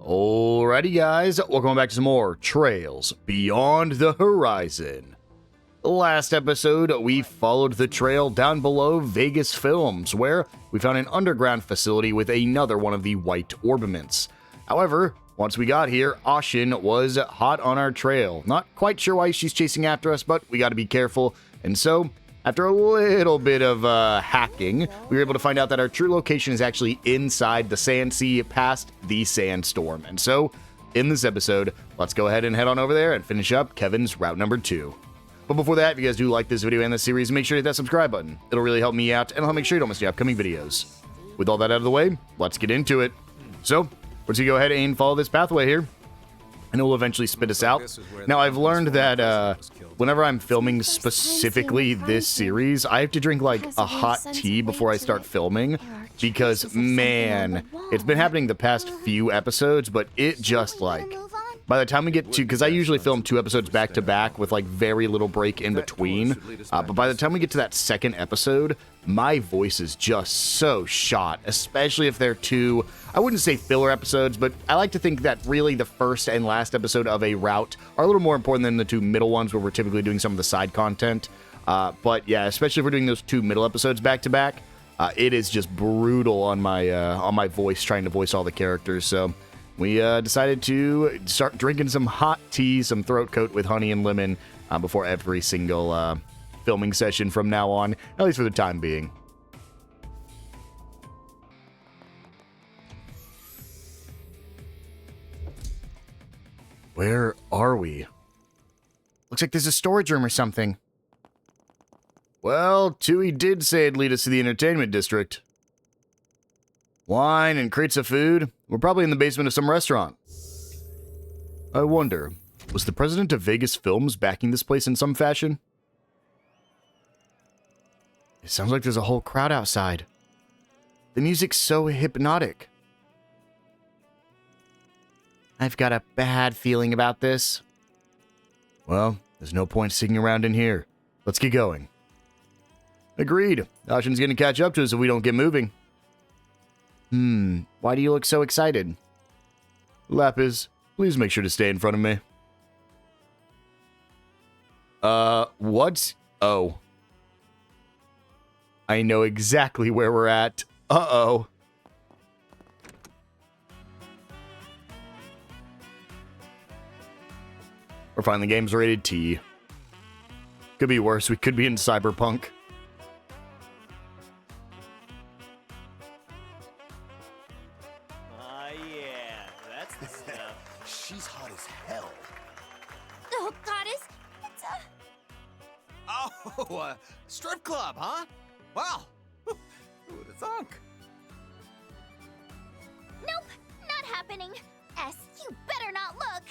Alrighty guys, welcome back to some more Trails Beyond the Horizon. Last episode, we followed the trail down below Vegas Films, where we found an underground facility with another one of the white orbaments. However, once we got here, Ashin was hot on our trail. Not quite sure why she's chasing after us, but we gotta be careful. And so, after a little bit of hacking, we were able to find out that our true location is actually inside the Sand Sea past the Sandstorm. And so, in this episode, let's go ahead and head on over there and finish up Kevin's route number 2. But before that, if you guys do like this video and this series, make sure to hit that subscribe button. It'll really help me out, and I'll make sure you don't miss the upcoming videos. With all that out of the way, let's get into it. So, we're going to go ahead and follow this pathway here, and it will eventually spit us out. Now, I've learned that whenever I'm filming specifically this series, I have to drink like a hot tea before I start filming, because man, it's been happening the past few episodes, but it just like, by the time we get to, because I usually film 2 episodes back to back with like very little break in between, but by the time we get to that second episode, my voice is just so shot, especially if they're 2, I wouldn't say filler episodes, but I like to think that really the first and last episode of a route are a little more important than the 2 middle ones where we're typically doing some of the side content. But yeah, especially if we're doing those 2 middle episodes back to back, it is just brutal on my voice trying to voice all the characters. So we decided to start drinking some hot tea, some throat coat with honey and lemon before every single filming session from now on, at least for the time being. Where are we? Looks like there's a storage room or something. Well, Tui did say it'd lead us to the entertainment district. Wine and crates of food. We're probably in the basement of some restaurant. I wonder, was the president of Vegas Films backing this place in some fashion? It sounds like there's a whole crowd outside. The music's so hypnotic. I've got a bad feeling about this. Well, there's no point sticking around in here. Let's get going. Agreed. Ashin's gonna catch up to us if we don't get moving. Why do you look so excited? Lapis, please make sure to stay in front of me. What? Oh. I know exactly where we're at. Uh-oh. We're finding the game's rated T. Could be worse. We could be in Cyberpunk. Yeah, that's the stuff. She's hot as hell. Oh, goddess, it's a... Oh, strip club, huh? Wow. Who would have thunk? Nope, not happening. S, you better not look.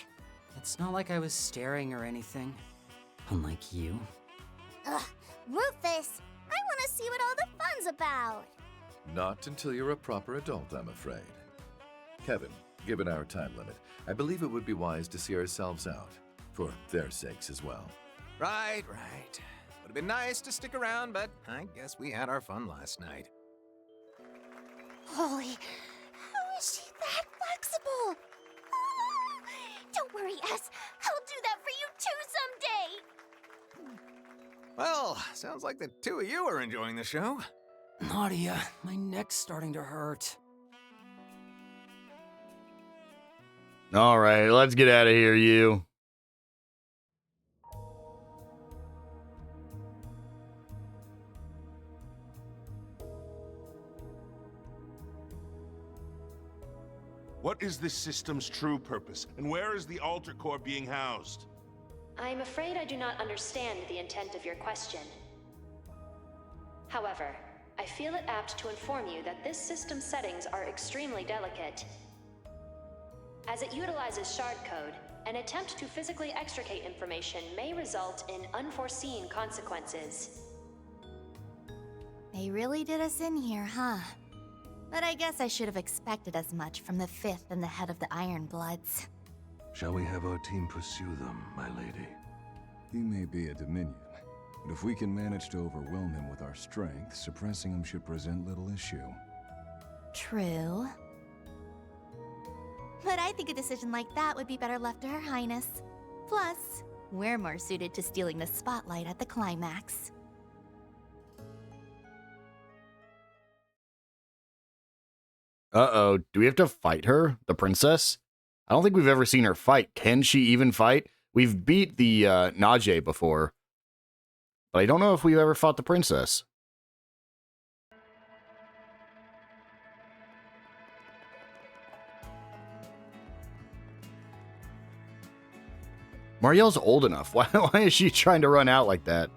It's not like I was staring or anything. Unlike you. Ugh, Rufus, I want to see what all the fun's about. Not until you're a proper adult, I'm afraid. Kevin, given our time limit, I believe it would be wise to see ourselves out. For their sakes as well. Right. Would have been nice to stick around, but I guess we had our fun last night. Holy, how is she that flexible? Don't worry, S. I'll do that for you too someday. Well, sounds like the 2 of you are enjoying the show. Nadia, my neck's starting to hurt. Alright, let's get out of here, you. What is this system's true purpose, and where is the altar core being housed? I'm afraid I do not understand the intent of your question. However, I feel it apt to inform you that this system's settings are extremely delicate. As it utilizes shard code, an attempt to physically extricate information may result in unforeseen consequences. They really did us in here, huh? But I guess I should have expected as much from the 5th and the head of the Ironbloods. Shall we have our team pursue them, my lady? He may be a Dominion, but if we can manage to overwhelm him with our strength, suppressing him should present little issue. True. But I think a decision like that would be better left to Her Highness. Plus, we're more suited to stealing the spotlight at the climax. Uh-oh, do we have to fight her, the princess? I don't think we've ever seen her fight. Can she even fight? We've beat the Najee before, but I don't know if we've ever fought the princess. Marielle's old enough. Why is she trying to run out like that?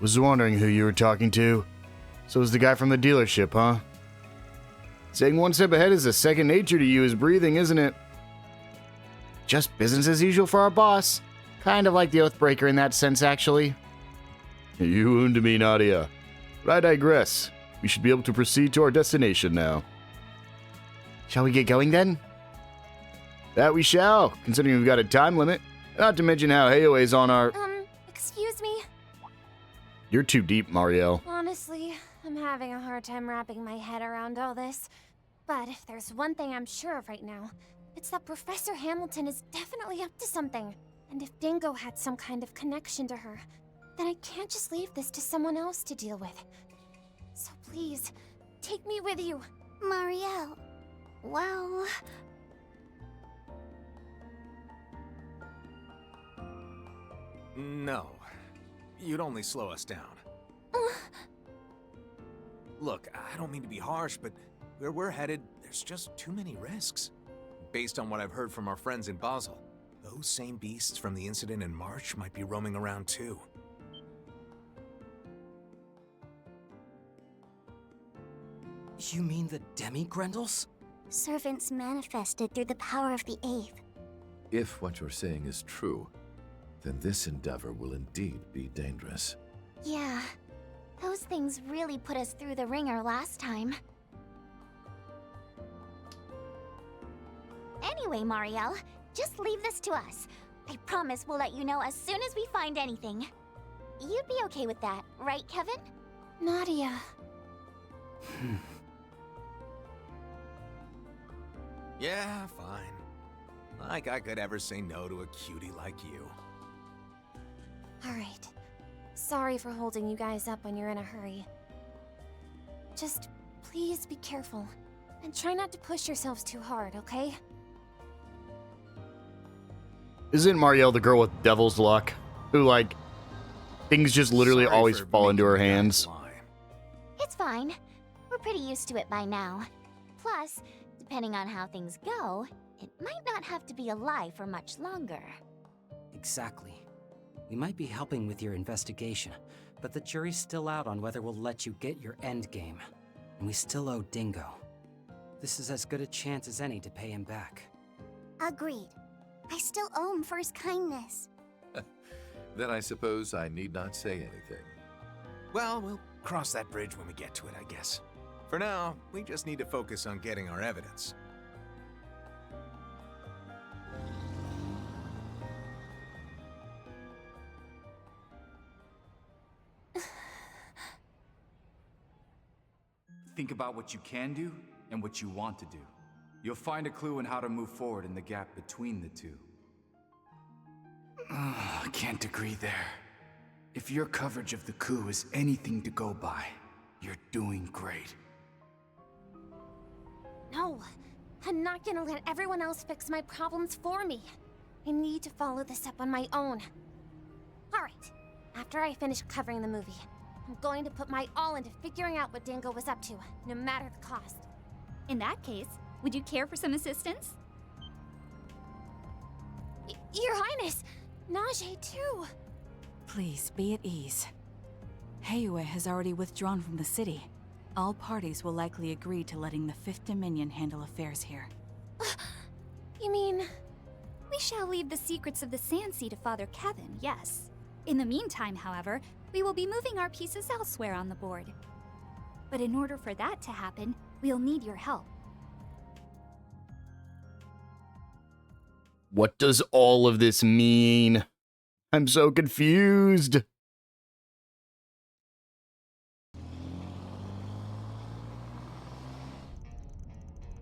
Was wondering who you were talking to. So was the guy from the dealership, huh? Saying one step ahead is a second nature to you is breathing, isn't it? Just business as usual for our boss. Kind of like the Oathbreaker in that sense, actually. You wounded me, Nadia. But I digress. We should be able to proceed to our destination now. Shall we get going then? That we shall, considering we've got a time limit. Not to mention how Heyoe's on our... Excuse me? You're too deep, Marielle. Honestly, I'm having a hard time wrapping my head around all this. But if there's one thing I'm sure of right now, it's that Professor Hamilton is definitely up to something. And if Dingo had some kind of connection to her, then I can't just leave this to someone else to deal with. So please, take me with you. Marielle, well... No. You'd only slow us down. Look, I don't mean to be harsh, but where we're headed, there's just too many risks. Based on what I've heard from our friends in Basel, those same beasts from the incident in March might be roaming around too. You mean the Demi-Grendels? Servants manifested through the power of the Eighth. If what you're saying is true, then this endeavor will indeed be dangerous. Yeah, those things really put us through the ringer last time. Anyway, Marielle, just leave this to us. I promise we'll let you know as soon as we find anything. You'd be okay with that, right, Kevin? Nadia. Yeah, fine. Like I could ever say no to a cutie like you. Alright. Sorry for holding you guys up when you're in a hurry. Just please be careful. And try not to push yourselves too hard, okay? Isn't Marielle the girl with devil's luck? Who, like, things just literally Sorry always for fall into her making you guys hands? lie. It's fine. We're pretty used to it by now. Plus, depending on how things go, it might not have to be a lie for much longer. Exactly. We might be helping with your investigation, but the jury's still out on whether we'll let you get your endgame. And we still owe Dingo. This is as good a chance as any to pay him back. Agreed. I still owe him for his kindness. Then I suppose I need not say anything. Well, we'll cross that bridge when we get to it, I guess. For now, we just need to focus on getting our evidence. Think about what you can do and what you want to do. You'll find a clue on how to move forward in the gap between the two. I can't agree there. If your coverage of the coup is anything to go by, you're doing great. No, I'm not gonna let everyone else fix my problems for me. I need to follow this up on my own. Alright, after I finish covering the movie, I'm going to put my all into figuring out what Dingo was up to, no matter the cost. In that case, would you care for some assistance? Your Highness! Najee, too! Please, be at ease. Heyoe has already withdrawn from the city. All parties will likely agree to letting the Fifth Dominion handle affairs here. You mean... We shall leave the secrets of the Sand Sea to Father Kevin, yes. In the meantime, however, we will be moving our pieces elsewhere on the board. But in order for that to happen, we'll need your help. What does all of this mean? I'm so confused.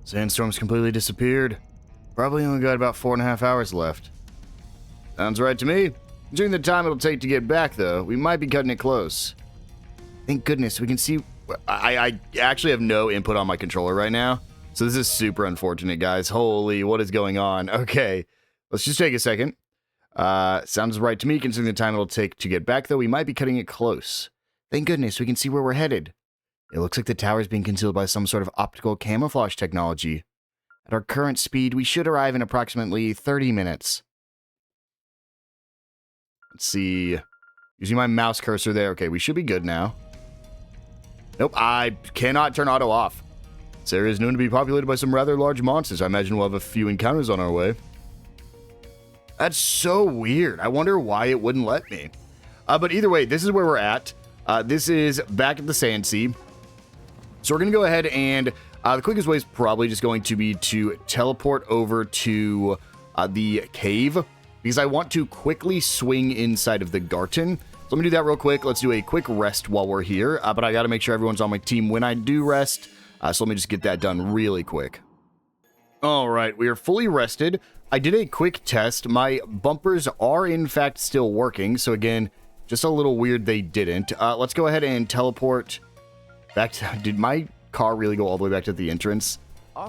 Sandstorm's completely disappeared. Probably only got about 4.5 hours left. Sounds right to me. During the time it'll take to get back, though, we might be cutting it close. Thank goodness we can see... I actually have no input on my controller right now, so this is super unfortunate, guys. Holy, what is going on? Okay, let's just take a second. Sounds right to me, considering the time it'll take to get back, though. We might be cutting it close. Thank goodness we can see where we're headed. It looks like the tower is being concealed by some sort of optical camouflage technology. At our current speed, we should arrive in approximately 30 minutes. Let's see. Using my mouse cursor there. Okay, we should be good now. Nope, I cannot turn auto off. This area is known to be populated by some rather large monsters. I imagine we'll have a few encounters on our way. That's so weird. I wonder why it wouldn't let me. But either way, this is where we're at. This is back at the Sand Sea. So we're going to go ahead and the quickest way is probably just going to be to teleport over to the cave, because I want to quickly swing inside of the Garten. So let me do that real quick. Let's do a quick rest while we're here, but I got to make sure everyone's on my team when I do rest. So let me just get that done really quick. All right, we are fully rested. I did a quick test. My bumpers are in fact still working. So again, just a little weird they didn't. Let's go ahead and teleport back to... Did my car really go all the way back to the entrance?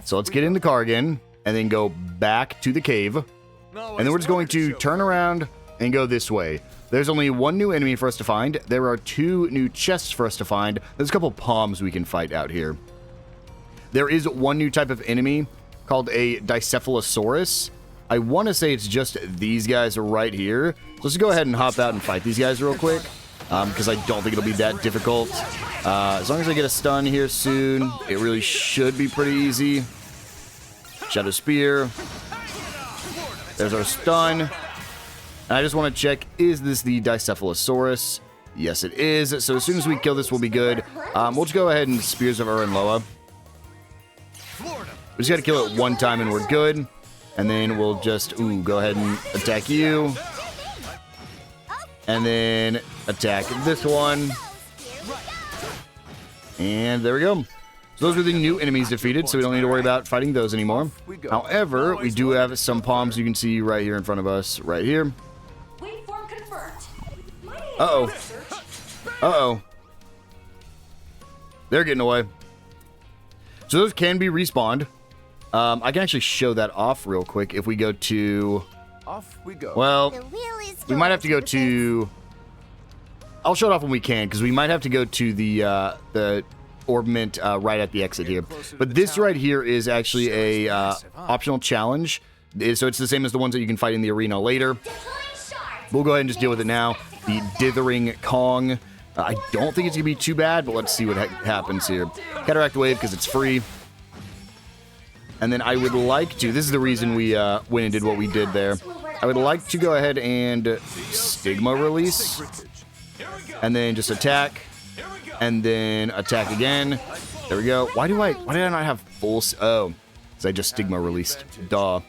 So let's get in the car again and then go back to the cave. And then we're just going to turn around and go this way. There's only one new enemy for us to find. There are 2 new chests for us to find. There's a couple palms we can fight out here. There is one new type of enemy called a Dicephalosaurus. I want to say it's just these guys right here. So let's go ahead and hop out and fight these guys real quick, because I don't think it'll be that difficult. As long as I get a stun here soon, it really should be pretty easy. Shadow Spear. There's our stun. And I just want to check, is this the Dicephalosaurus? Yes, it is. So as soon as we kill this, we'll be good. We'll just go ahead and Spears of Ur-en-Loa. We just got to kill it one time and we're good. And then we'll just, go ahead and attack you. And then attack this one. And there we go. So those are the new enemies defeated, so we don't need to worry about fighting those anymore. However, we do have some palms you can see right here in front of us, right here. Uh-oh. Uh-oh. They're getting away. So those can be respawned. I can actually show that off real quick if we go to... Off we go. Well, we might have to go to... I'll show it off when we can, because we might have to go to the orbment right at the exit here. But this right here is actually a optional challenge. So it's the same as the ones that you can fight in the arena later. We'll go ahead and just deal with it now. The Dithering Kong. I don't think it's going to be too bad, but let's see what happens here. Cataract Wave, because it's free. And then I would like to... This is the reason we went and did what we did there. I would like to go ahead and Stigma Release. And then just attack. And then attack again. There we go. Why did I not have full... Oh, because I just Stigma Released. Duh.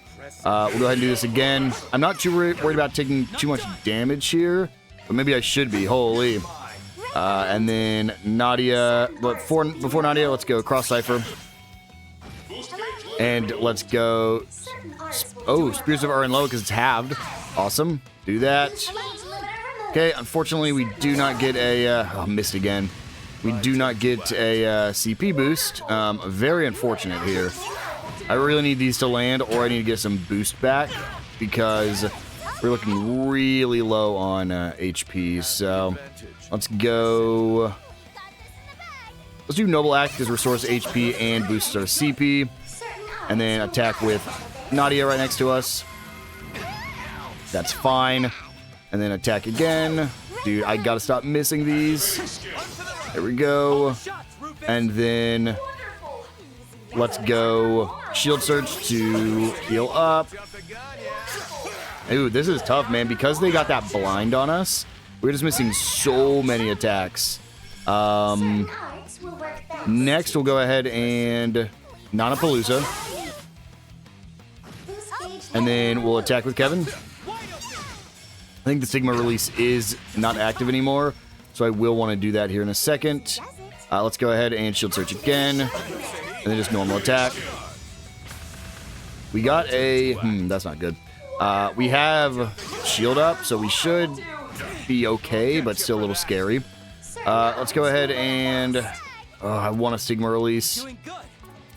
We'll go ahead and do this again. I'm not too worried about taking too much damage here. But maybe I should be. Holy. And then Nadia. But before Nadia, let's go Cross Cipher. And let's go... Oh, Spears of Ur-en-Loa because it's halved. Awesome. Do that. Okay, unfortunately, we do not get a... oh, missed again. We do not get a CP boost. Very unfortunate here. I really need these to land, or I need to get some boost back, because we're looking really low on HP. So let's go... Let's do Noble Act, because restores HP and boosts our CP. And then attack with Nadia right next to us. That's fine. And then attack again. Dude, I gotta stop missing these. There we go. And then let's go Shield Surge to heal up. Ooh, this is tough, man. Because they got that blind on us, We're just missing so many attacks. Next, we'll go ahead and Nanapalooza. And then we'll attack with Kevin. I think the Sigma release is not active anymore, so I will want to do that here in a second. Let's go ahead and shield search again. And then just normal attack. We got a... that's not good. We have shield up, so we should be okay, but still a little scary. Let's go ahead and... I want a Sigma release.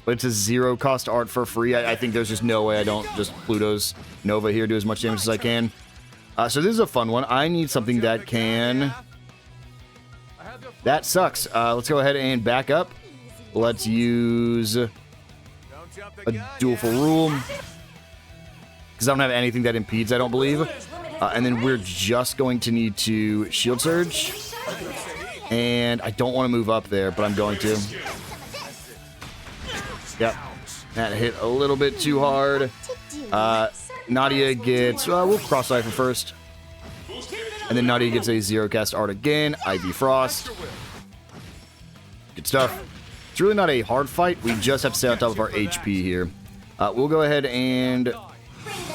But it's a 0 cost art for free. I think there's just no way I don't just Pluto's Nova here, do as much damage as I can. So this is a fun one. I need something that can... That sucks. Let's go ahead and back up. Let's use a duel for rule. Because I don't have anything that impedes, I don't believe. And then we're just going to need to shield surge. And I don't want to move up there, but I'm going to. Yep. That hit a little bit too hard. Nadia gets... we'll cross Cipher first. And then Nadia gets a 0 cast art again. Ivy Frost. Good stuff. It's really not a hard fight. We just have to stay on top of our HP here. We'll go ahead and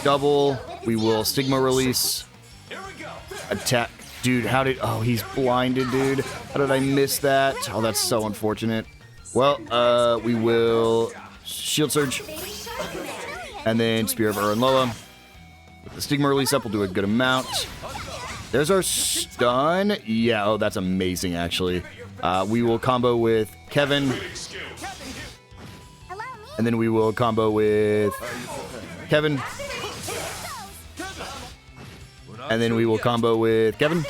double. We will Stigma release. Attack. Dude, how did... Oh, he's blinded, dude. How did I miss that? Oh, that's so unfortunate. Well, we will shield surge. And then Spear of Uranloa. With the Stigma release up, we'll do a good amount. There's our stun. Yeah, oh, that's amazing, actually. We will combo with Kevin. And then we will combo with Kevin. And then we will combo with Kevin.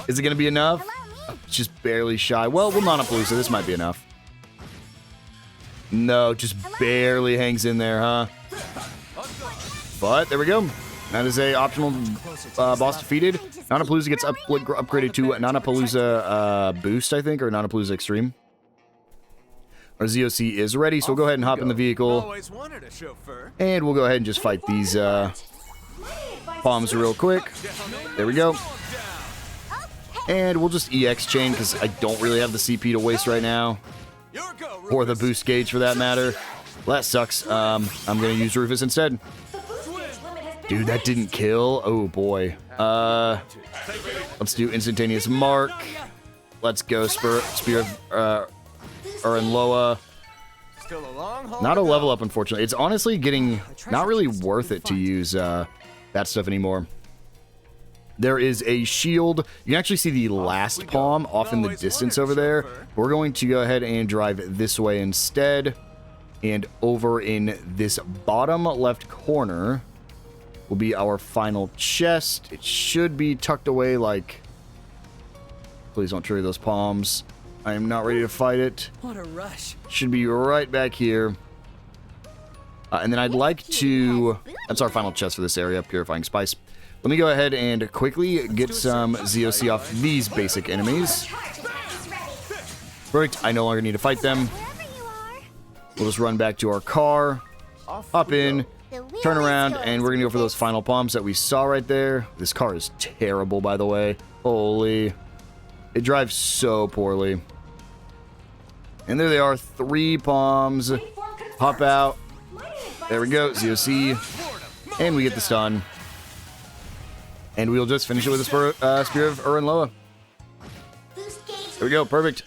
Is it going to be enough? Just barely shy. Well, we'll Nanapalooza. This might be enough. No, just barely hangs in there, huh? But there we go. That is a optional boss defeated. Nanapalooza gets upgraded to Nanapalooza Boost, I think, or Nanapalooza Extreme. Our ZOC is ready, so we'll go ahead and hop in the vehicle. And we'll go ahead and just fight these bombs real quick. There we go. And we'll just EX chain, because I don't really have the CP to waste right now. Or the boost gauge, for that matter. Well, that sucks. I'm going to use Rufus instead. Dude, that didn't kill. Oh, boy. Let's do Instantaneous Mark. Let's go Spear of Uranloa. Not a level up, unfortunately. It's honestly getting not really worth it to use that stuff anymore. There is a shield. You can actually see the last palm off in the distance over there. We're going to go ahead and drive this way instead. And over in this bottom left corner will be our final chest. It should be tucked away like... Please don't trigger those palms. I am not ready to fight it. What a rush. Should be right back here. And then I'd like to... That's our final chest for this area, Purifying Spice. Let me go ahead and quickly get some ZOC off these basic enemies. Perfect. I no longer need to fight them. We'll just run back to our car, hop in, turn around, and we're going to go for those final palms that we saw right there. This car is terrible, by the way. Holy. It drives so poorly. And there they are, 3 palms. Hop out. There we go, ZOC. And we get the stun. And we'll just finish it with a Spear of Uranloa. There we go, perfect.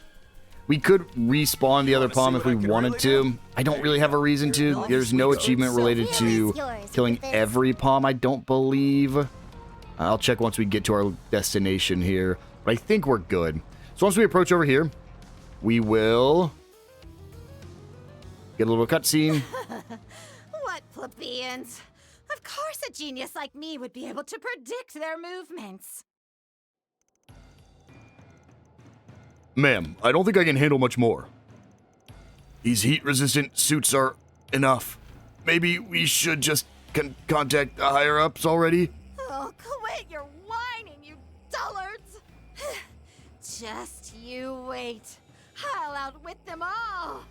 We could respawn the other palm if we wanted to. I don't really have a reason to. There's no achievement related to killing every palm, I don't believe. I'll check once we get to our destination here. But I think we're good. So once we approach over here, we will get a little cutscene. What plebeians? Of course a genius like me would be able to predict their movements. Ma'am, I don't think I can handle much more. These heat-resistant suits are enough. Maybe we should just contact the higher-ups already? Oh, quit your whining, you dullards! Just you wait. I'll outwit them all.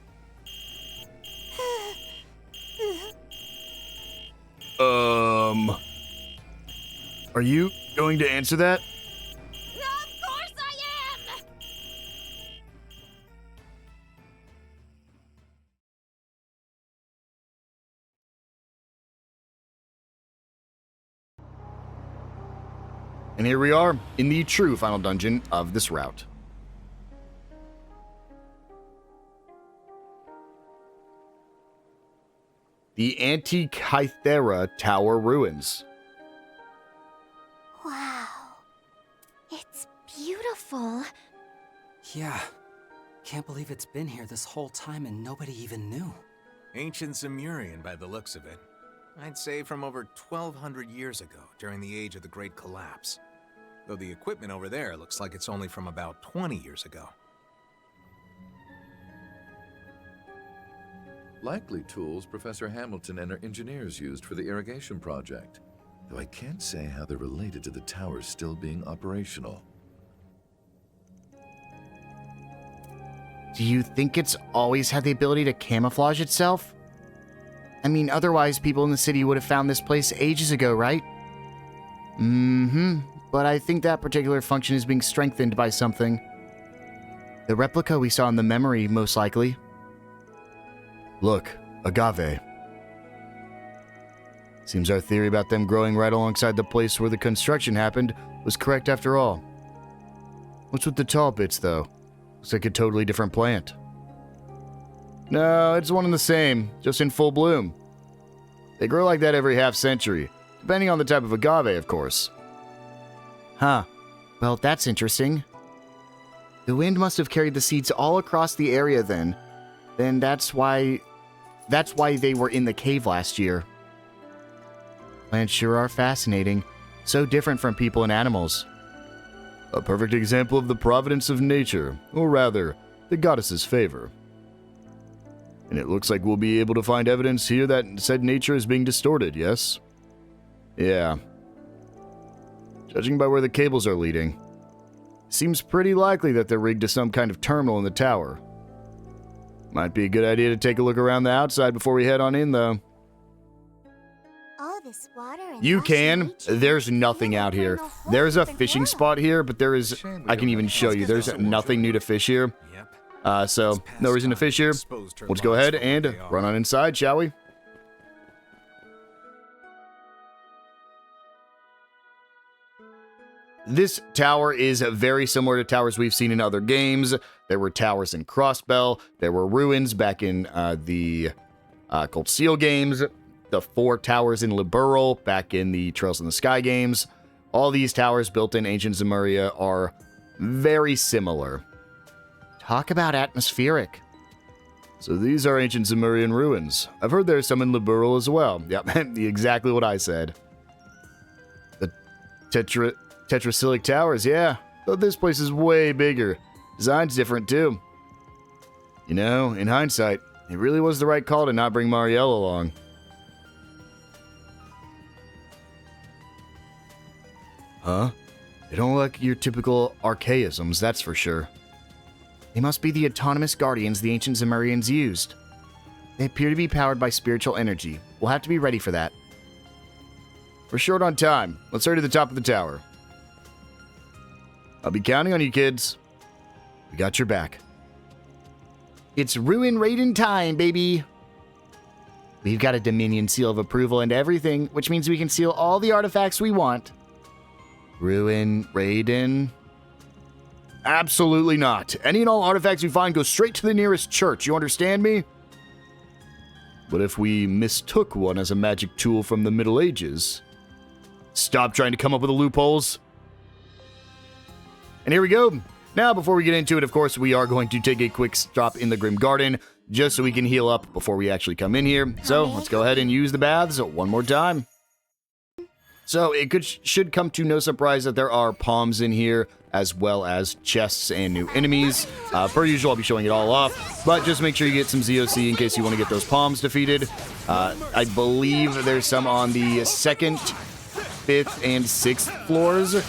Are you going to answer that? Of course I am! And here we are in the true final dungeon of this route. The Antikythera Tower Ruins. Wow. It's beautiful. Yeah. Can't believe it's been here this whole time and nobody even knew. Ancient Zemurian by the looks of it. I'd say from over 1,200 years ago, during the age of the Great Collapse. Though the equipment over there looks like it's only from about 20 years ago. Likely tools Professor Hamilton and her engineers used for the irrigation project. Though I can't say how they're related to the tower still being operational. Do you think it's always had the ability to camouflage itself? I mean, otherwise people in the city would have found this place ages ago, right? Mm-hmm. But I think that particular function is being strengthened by something. The replica we saw in the memory, most likely. Look, agave. Seems our theory about them growing right alongside the place where the construction happened was correct after all. What's with the tall bits, though? Looks like a totally different plant. No, it's one and the same, just in full bloom. They grow like that every half century, depending on the type of agave, of course. Huh. Well, that's interesting. The wind must have carried the seeds all across the area then. Then that's why they were in the cave last year. Plants sure are fascinating. So different from people and animals. A perfect example of the providence of nature, or rather, the goddess's favor. And it looks like we'll be able to find evidence here that said nature is being distorted, yes? Yeah. Judging by where the cables are leading, seems pretty likely that they're rigged to some kind of terminal in the tower. Might be a good idea to take a look around the outside before we head on in, though. All this water and You can. There's nothing out here. There's a fishing spot here, but there is... I can even show you. There's nothing new to fish here. So, no reason to fish here. Let's go ahead and run on inside, shall we? This tower is very similar to towers we've seen in other games. There were towers in Crossbell. There were ruins back in the Cold Steel games. The 4 towers in Liberal back in the Trails in the Sky games. All these towers built in ancient Zemuria are very similar. Talk about atmospheric. So these are ancient Zemurian ruins. I've heard there's some in Liberal as well. Yep, exactly what I said. The Tetracilic Towers, yeah. Though this place is way bigger. Design's different, too. You know, in hindsight, it really was the right call to not bring Marielle along. Huh? They don't look like your typical archaisms, that's for sure. They must be the autonomous guardians the ancient Zemurians used. They appear to be powered by spiritual energy. We'll have to be ready for that. We're short on time. Let's hurry to the top of the tower. I'll be counting on you, kids. We got your back. It's ruin raiding time, baby. We've got a Dominion seal of approval and everything, which means we can steal all the artifacts we want. Ruin raiding? Absolutely not. Any and all artifacts we find go straight to the nearest church, you understand me? But if we mistook one as a magic tool from the Middle Ages... Stop trying to come up with the loopholes. And here we go. Now, before we get into it, of course, we are going to take a quick stop in the Grim Garden, just so we can heal up before we actually come in here. So, let's go ahead and use the baths one more time. So, it should come to no surprise that there are palms in here, as well as chests and new enemies. Per usual, I'll be showing it all off, but just make sure you get some ZOC in case you want to get those palms defeated. I believe there's some on the 2nd, 5th, and 6th floors,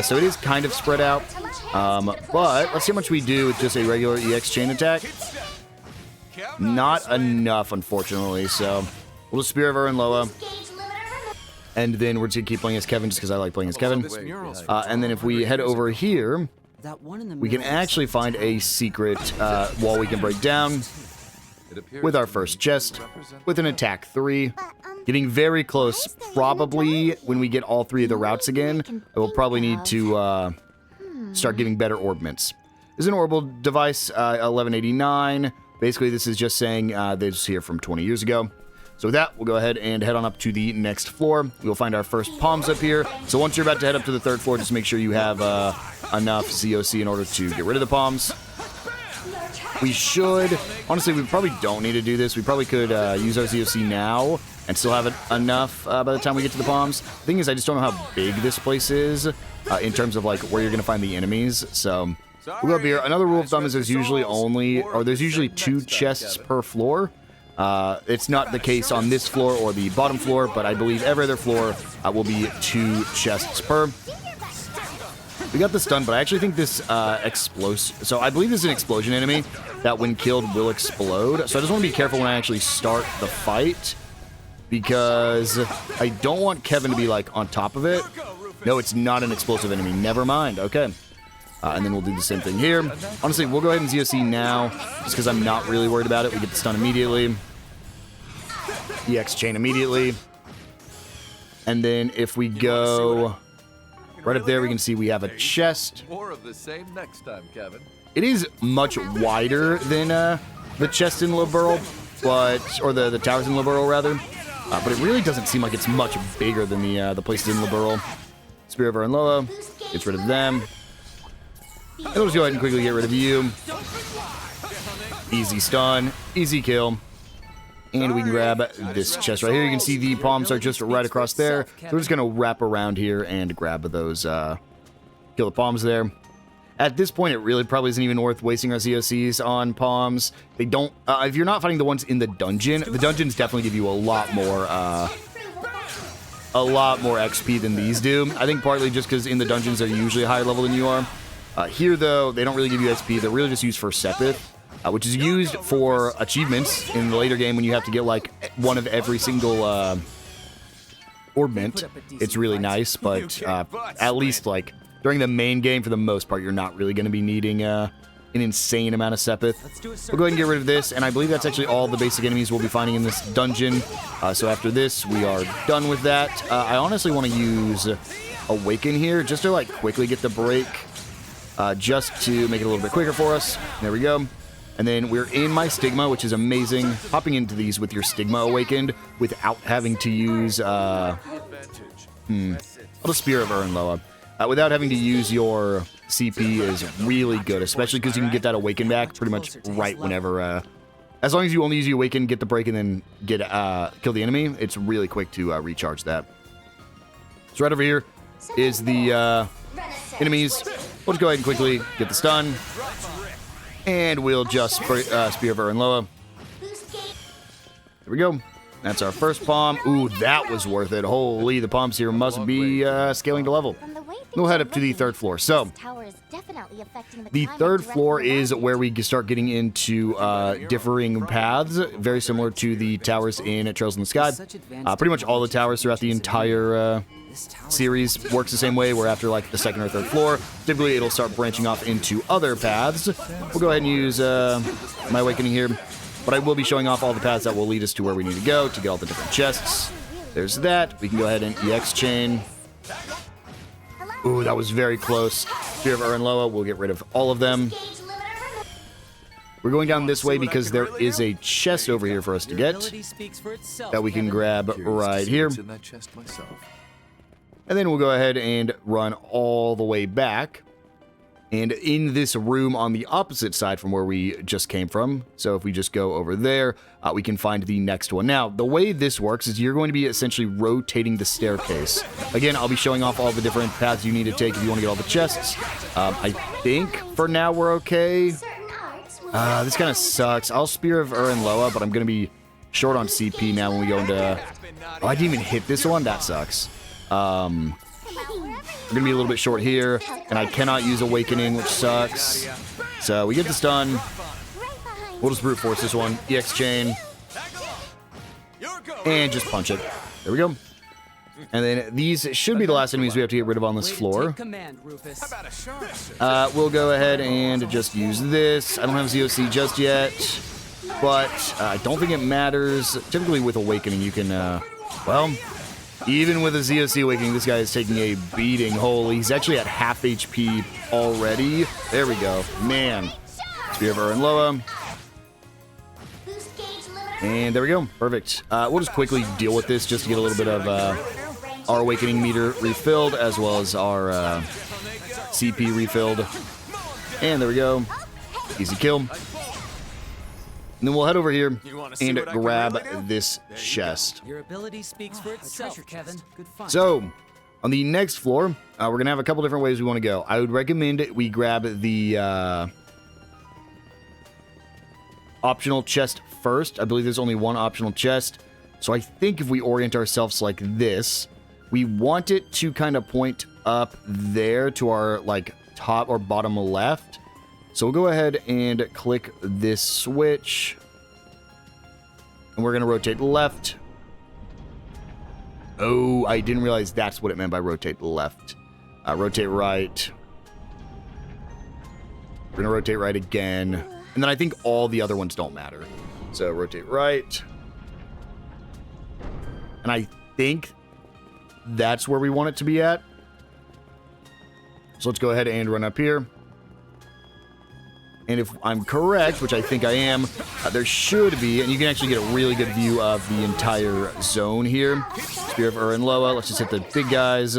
so it is kind of spread out. But let's see how much we do with just a regular EX chain attack. Not enough, unfortunately, so we'll just Spear of Ur and Loa. And then we're just going to keep playing as Kevin just because I like playing as Kevin. And then if we head over here, we can actually find a secret wall we can break down with our first chest with an attack 3. Getting very close. Probably when we get all 3 of the routes again, I will probably need to start getting better orbments. This is an orbital device, 1189. Basically, this is just saying this is here from 20 years ago. So with that, we'll go ahead and head on up to the next floor. We'll find our first palms up here. So once you're about to head up to the 3rd floor, just make sure you have enough ZOC in order to get rid of the palms. We should... Honestly, we probably don't need to do this. We probably could use our ZOC now and still have it enough by the time we get to the palms. The thing is, I just don't know how big this place is in terms of like where you're going to find the enemies. So we'll go up here. Another rule of thumb is there's usually 2 chests per floor. It's not the case on this floor or the bottom floor, but I believe every other floor will be 2 chests per. We got the stun, but I actually think this explodes. So I believe this is an explosion enemy that when killed will explode. So I just want to be careful when I actually start the fight because I don't want Kevin to be like on top of it. No, it's not an explosive enemy. Never mind. Okay. And then we'll do the same thing here. Honestly, we'll go ahead and ZOC now just because I'm not really worried about it. We get the stun immediately. EX chain immediately. And then if we go right up there, we can see we have a chest. More of the same next time, Kevin. It is much wider than the chest in Liberl, or the towers in Liberl, rather. But it really doesn't seem like it's much bigger than the places in Liberl. Spear of Ernloa gets rid of them. And we'll just go ahead and quickly get rid of you. Easy stun, easy kill. And we can grab this chest right here. You can see the palms are just right across there. So we're just going to wrap around here and grab those, kill the palms there. At this point, it really probably isn't even worth wasting our ZOCs on palms. They don't, if you're not fighting the ones in the dungeons definitely give you a lot more XP than these do. I think partly just because in the dungeons they're usually a higher level than you are. Here, though, they don't really give you XP. They're really just used for Sepith, which is used for achievements in the later game when you have to get, like, one of every single orbment. It's really nice, but at least, like, during the main game, for the most part, you're not really going to be needing an insane amount of Sepith. We'll go ahead and get rid of this, and I believe that's actually all the basic enemies we'll be finding in this dungeon. So after this, we are done with that. I honestly want to use Awaken here, just to, like, quickly get the break. Just to make it a little bit quicker for us. There we go. And then we're in my Stigma, which is amazing. Hopping into these with your Stigma awakened without having to use... I'll just Spear of Ernloa. Without having to use your CP is really good, especially because you can get that awaken back pretty much right whenever... as long as you only use the awaken, get the break, and then get kill the enemy, it's really quick to recharge that. So right over here is the enemies. We'll just go ahead and quickly get the stun. And we'll just Spear of Ernloa. There we go. That's our first palm. Ooh, that was worth it. Holy, the palms here must be scaling to level. We'll head up to the 3rd floor. So, the 3rd floor is where we start getting into differing paths, very similar to the towers in Trails in the Sky. Pretty much all the towers throughout the entire series works the same way, where after like the 2nd or 3rd floor, typically it'll start branching off into other paths. We'll go ahead and use my Awakening here, but I will be showing off all the paths that will lead us to where we need to go to get all the different chests. There's that. We can go ahead and EX chain. Ooh, that was very close. Spear of Ernloa, we'll get rid of all of them. We're going down this way because there is a chest over here for us to get that we can grab right here. And then we'll go ahead and run all the way back. And in this room on the opposite side from where we just came from, so if we just go over there, we can find the next one. Now, the way this works is you're going to be essentially rotating the staircase. Again, I'll be showing off all the different paths you need to take if you want to get all the chests. I think for now we're okay. This kind of sucks. I'll Spear of Ernloa, but I'm going to be short on CP now when we go into... Oh, I didn't even hit this one? That sucks. We're going to be a little bit short here, and I cannot use Awakening, which sucks. So we get the stun. We'll just brute force this one. EX chain. And just punch it. There we go. And then these should be the last enemies we have to get rid of on this floor. Command, Rufus. We'll go ahead and just use this. I don't have ZOC just yet, but I don't think it matters. Typically with Awakening, you can, well, even with a ZOC Awakening, this guy is taking a beating. Holy, he's actually at half HP already. There we go. Man. Spear of Urinloa. And there we go. Perfect. We'll just quickly deal with this just to get a little bit of our Awakening meter refilled, as well as our CP refilled. And there we go. Easy kill. And then we'll head over here and grab this chest. Your ability speaks for itself, Kevin. Good find. So, on the next floor, we're going to have a couple different ways we want to go. I would recommend we grab the optional chest first. I believe there's only one optional chest. So I think if we orient ourselves like this, we want it to kind of point up there to our like top or bottom left. So we'll go ahead and click this switch. And we're going to rotate left. Oh, I didn't realize that's what it meant by rotate left. Rotate right. We're going to rotate right again. And then I think all the other ones don't matter. So rotate right. And I think that's where we want it to be at. So let's go ahead and run up here. And if I'm correct, which I think I am, there should be, and you can actually get a really good view of the entire zone here. Spear of Urinloa. Let's just hit the big guys.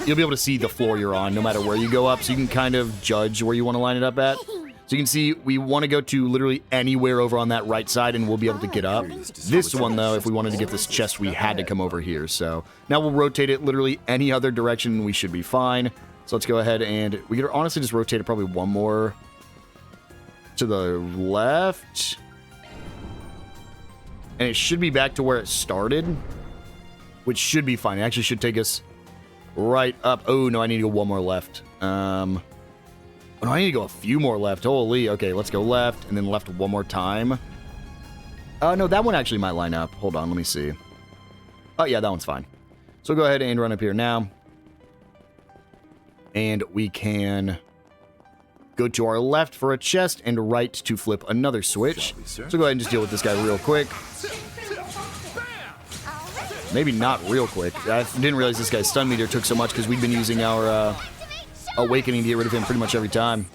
You'll be able to see the floor you're on no matter where you go up, so you can kind of judge where you want to line it up at. So you can see we want to go to literally anywhere over on that right side, and we'll be able to get up. This one, though, if we wanted to get this chest, we had to come over here. So now we'll rotate it literally any other direction, and we should be fine. So let's go ahead and we could honestly just rotate it probably one more to the left. And it should be back to where it started, which should be fine. It actually should take us right up. Oh, no, I need to go one more left. Oh, no, I need to go a few more left. Holy. Okay, let's go left and then left one more time. No, that one actually might line up. Hold on, let me see. Oh, yeah, that one's fine. So go ahead and run up here now. And we can go to our left for a chest and right to flip another switch. So go ahead and just deal with this guy real quick. Maybe not real quick. I didn't realize this guy's stun meter took so much because we've been using our Awakening to get rid of him pretty much every time.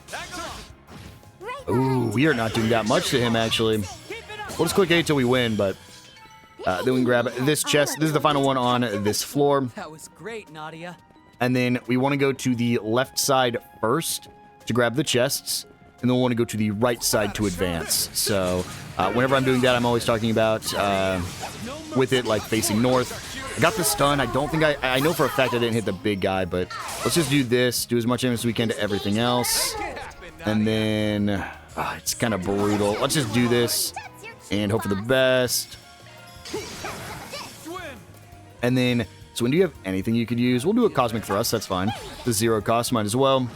Ooh, we are not doing that much to him, actually. We'll just click A till we win, but then we can grab this chest. This is the final one on this floor. That was great, Nadia. And then we want to go to the left side first to grab the chests. And then we want to go to the right side to advance. So whenever I'm doing that, I'm always talking about with it like facing north. I got the stun. I don't think I know for a fact I didn't hit the big guy, but let's just do this. Do as much damage as we can to everything else. And then it's kind of brutal. Let's just do this and hope for the best. And then, so when do you have anything you could use? We'll do a Cosmic Thrust. That's fine. The 0 cost might as well.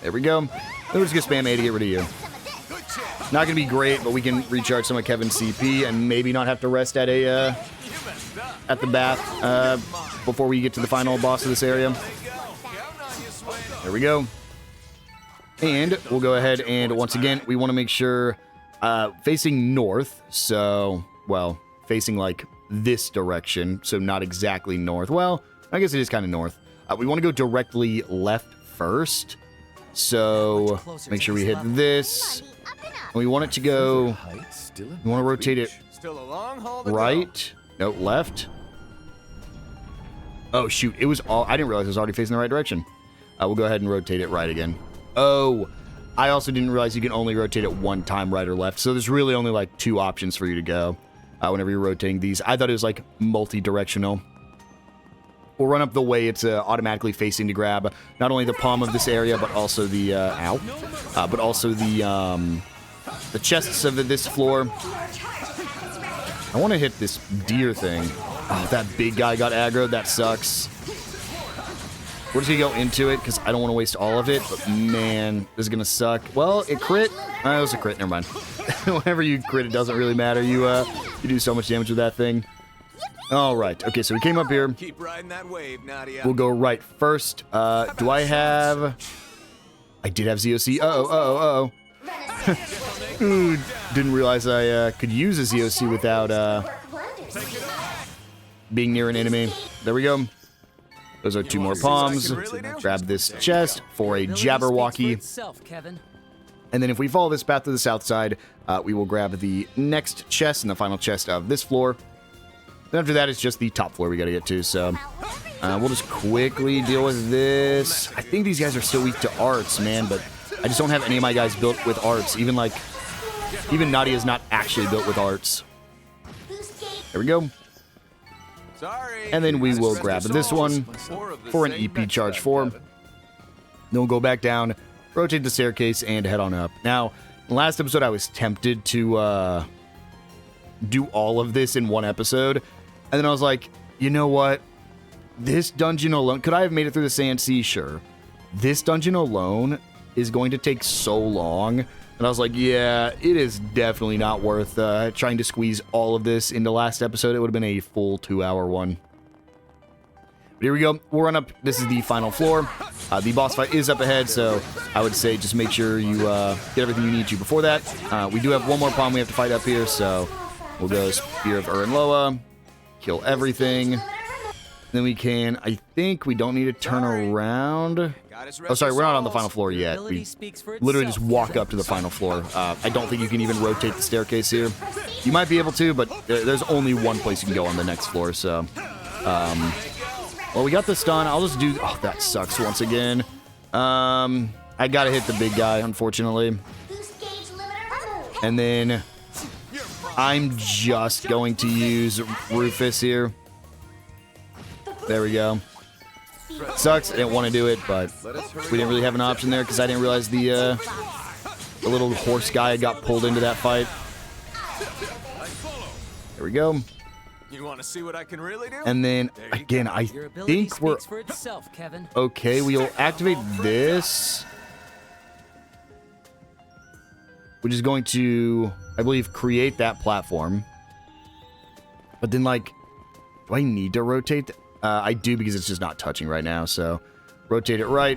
There we go. Then we're just going to spam A to get rid of you. Not going to be great, but we can recharge some of Kevin's CP and maybe not have to rest at a at the bath before we get to the final boss of this area. There we go. And we'll go ahead and once again, we want to make sure facing north. So, well, facing like this direction. So not exactly north. Well, I guess it is kind of north. We want to go directly left first. So make sure we hit this. And we want it to go, we want to rotate it right. No, left. Oh, shoot. It was all, I didn't realize it was already facing the right direction. We'll go ahead and rotate it right again. Oh, I also didn't realize you can only rotate it one time, right or left. So there's really only like 2 options for you to go whenever you're rotating these. I thought it was like multi-directional. We'll run up the way it's automatically facing to grab not only the palm of this area, but also the, but also the chests of this floor. I want to hit this deer thing. Oh, that big guy got aggroed. That sucks. We're just going to go into it because I don't want to waste all of it. But, man, this is going to suck. Well, it crit. Oh, it was a crit. Never mind. Whenever you crit, it doesn't really matter. You do so much damage with that thing. All right. Okay, so we came up here. Keep riding that wave, Nadia. We'll go right first. Do I have... I did have ZOC. Uh-oh. Ooh, didn't realize I could use a ZOC without being near an enemy. There we go. Those are 2 more palms. Grab this chest for a Jabberwocky. And then if we follow this path to the south side, we will grab the next chest and the final chest of this floor. Then after that, it's just the top floor we gotta get to, so... we'll just quickly deal with this. I think these guys are still weak to arts, man, but I just don't have any of my guys built with arts. Even Nadia is not actually built with arts. There we go. And then we will grab this one for an EP charge 4. Then we'll go back down, rotate the staircase, and head on up. Now, last episode I was tempted to do all of this in one episode, and then I was like, you know what? This dungeon alone, could I have made it through the Sand Sea? Sure. This dungeon alone is going to take so long. And I was like, yeah, it is definitely not worth trying to squeeze all of this into last episode. It would have been a full 2-hour one. But here we go. We'll run up. This is the final floor. The boss fight is up ahead, so I would say just make sure you get everything you need to before that. We do have one more palm we have to fight up here, so we'll go Spear of Urin-Loa, kill everything. Then we can, I think we don't need to turn around. Oh, sorry, we're not on the final floor yet. We literally just walk up to the final floor. I don't think you can even rotate the staircase here. You might be able to, but there's only one place you can go on the next floor, so... well, we got the stun. I'll just do... Oh, that sucks once again. I gotta hit the big guy, unfortunately. And then... I'm just going to use Rufus here. There we go. Sucks, I didn't want to do it, but we didn't really have an option there because I didn't realize the little horse guy got pulled into that fight. There we go. You want to see what I can really do? And then, again, I think we're... Okay, we'll activate this. Which is going to, I believe, create that platform. But then, like, do I need to rotate? I do because it's just not touching right now, so rotate it right.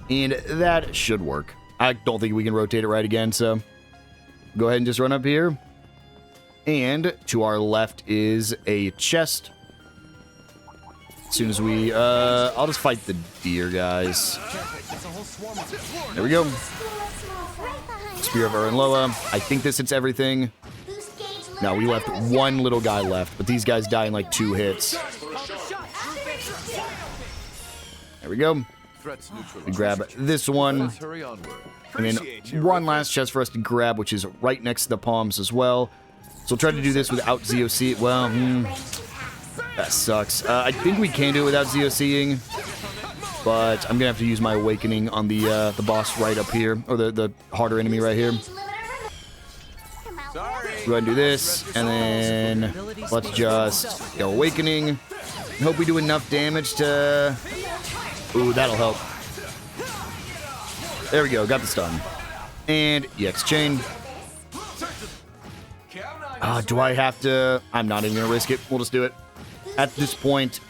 And that should work. I don't think we can rotate it right again, so go ahead and just run up here. And to our left is a chest. As soon as we, I'll just fight the deer, guys. There we go. Spear of Urin-Loa. I think this hits everything. No, we left one little guy left, but these guys die in like 2 hits. There we go. We grab this one. And then one last chest for us to grab, which is right next to the palms as well. So we'll try to do this without ZOC. Well, that sucks. I think we can do it without ZOCing, but I'm going to have to use my Awakening on the boss right up here, or the harder enemy right here. Go ahead and do this, and then let's just go Awakening. Hope we do enough damage to... Ooh, that'll help. There we go, got the stun. And EX Chain. Do I have to... I'm not even going to risk it. We'll just do it. At this point,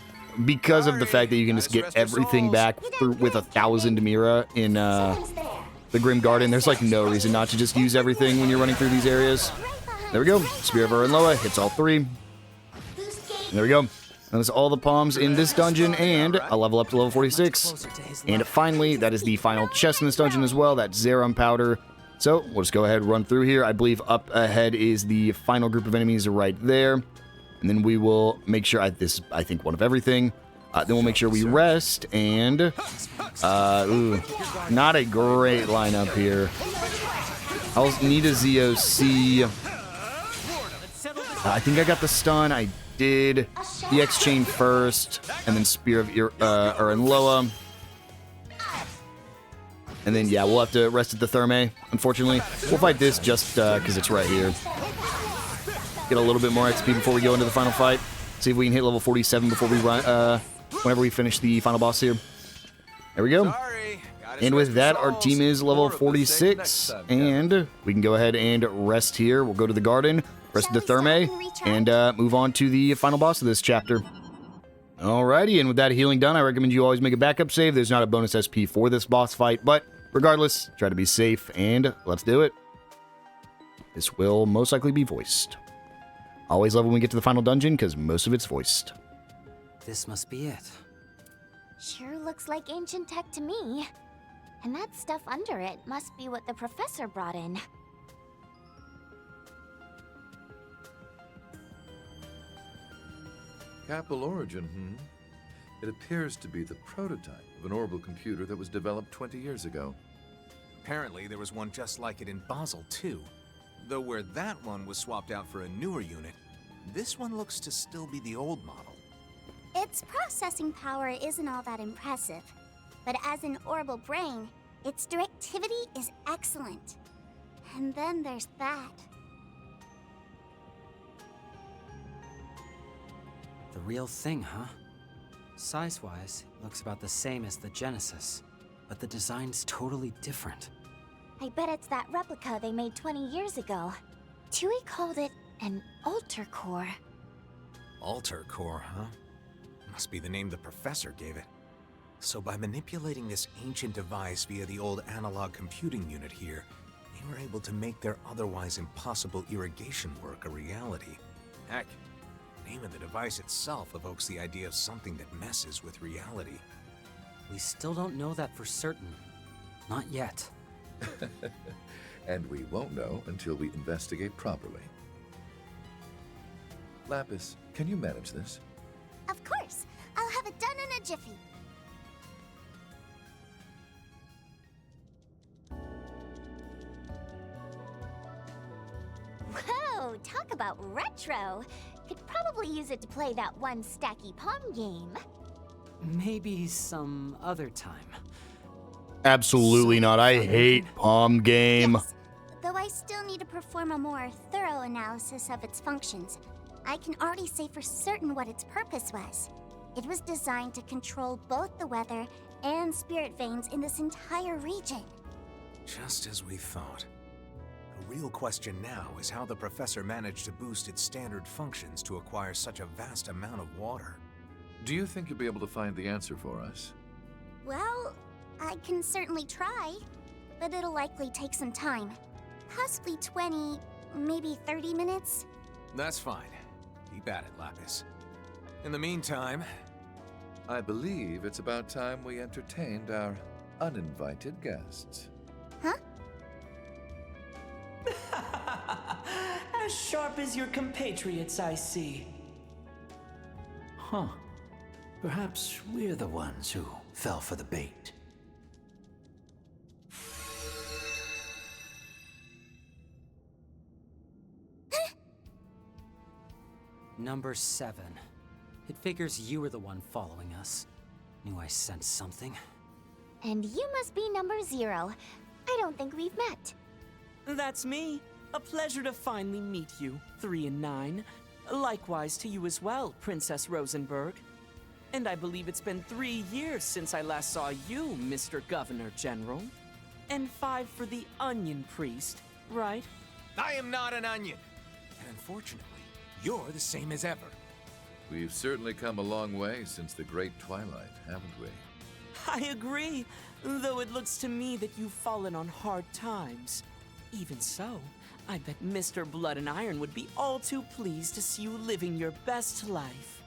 because of the fact that you can just get everything back with 1,000 Mira in the Grim Garden, there's like no reason not to just use everything when you're running through these areas. There we go. Spear of Urin-Loa hits all 3. There we go. That's all the palms in this dungeon, and a level up to level 46. And finally, that is the final chest in this dungeon as well. That's Zerum Powder. So we'll just go ahead and run through here. I believe up ahead is the final group of enemies right there. And then we will make sure, I think one of everything. Then we'll make sure we rest, and... ooh, not a great lineup here. I'll need a ZOC. I think I got the stun. I did. EX Chain first, and then Spear of Urin-Loa. And then, yeah, we'll have to rest at the Thermae, unfortunately. We'll fight this just because it's right here. Get a little bit more XP before we go into the final fight. See if we can hit level 47 before we run, whenever we finish the final boss here. There we go. And with that, our team is level 46, and we can go ahead and rest here. We'll go to the garden. Press Shall the we stop Thermae, and recharge? and move on to the final boss of this chapter. Alrighty, and with that healing done, I recommend you always make a backup save. There's not a bonus SP for this boss fight, but regardless, try to be safe, and let's do it. This will most likely be voiced. Always love when we get to the final dungeon, because most of it's voiced. This must be it. Sure looks like ancient tech to me. And that stuff under it must be what the professor brought in. Capel origin, It appears to be the prototype of an orbital computer that was developed 20 years ago. Apparently, there was one just like it in Basel, too. Though where that one was swapped out for a newer unit, this one looks to still be the old model. Its processing power isn't all that impressive, but as an orbital brain, its directivity is excellent. And then there's that. The real thing, huh? Size-wise, it looks about the same as the Genesis, but the design's totally different. I bet it's that replica they made 20 years ago. Tui called it an altar core. Altar core, huh? Must be the name the professor gave it. So by manipulating this ancient device via the old analog computing unit here, they were able to make their otherwise impossible irrigation work a reality. Heck, the name of the device itself evokes the idea of something that messes with reality. We still don't know that for certain. Not yet. And we won't know until we investigate properly. Lapis, can you manage this? Of course, I'll have it done in a jiffy. Whoa, talk about retro. Could probably use it to play that one stacky palm game. Maybe some other time. Absolutely not. I hate Palm Game. Yes, though I still need to perform a more thorough analysis of its functions. I can already say for certain what its purpose was. It was designed to control both the weather and spirit veins in this entire region. Just as we thought. The real question now is how the professor managed to boost its standard functions to acquire such a vast amount of water. Do you think you'll be able to find the answer for us? Well, I can certainly try, but it'll likely take some time. Possibly 20, maybe 30 minutes. That's fine. Keep at it, Lapis. In the meantime... I believe it's about time we entertained our uninvited guests. Huh? As sharp as your compatriots, I see. Huh. Perhaps we're the ones who fell for the bait. Number 7. It figures you were the one following us. Knew I sensed something. And you must be number 0. I don't think we've met. That's me. A pleasure to finally meet you, 3 and 9. Likewise to you as well, Princess Rosenberg. And I believe it's been 3 years since I last saw you, Mr. Governor General. And 5 for the Onion Priest, right? I am not an onion! And unfortunately, you're the same as ever. We've certainly come a long way since the Great Twilight, haven't we? I agree, though it looks to me that you've fallen on hard times. Even so, I bet Mr. Blood and Iron would be all too pleased to see you living your best life.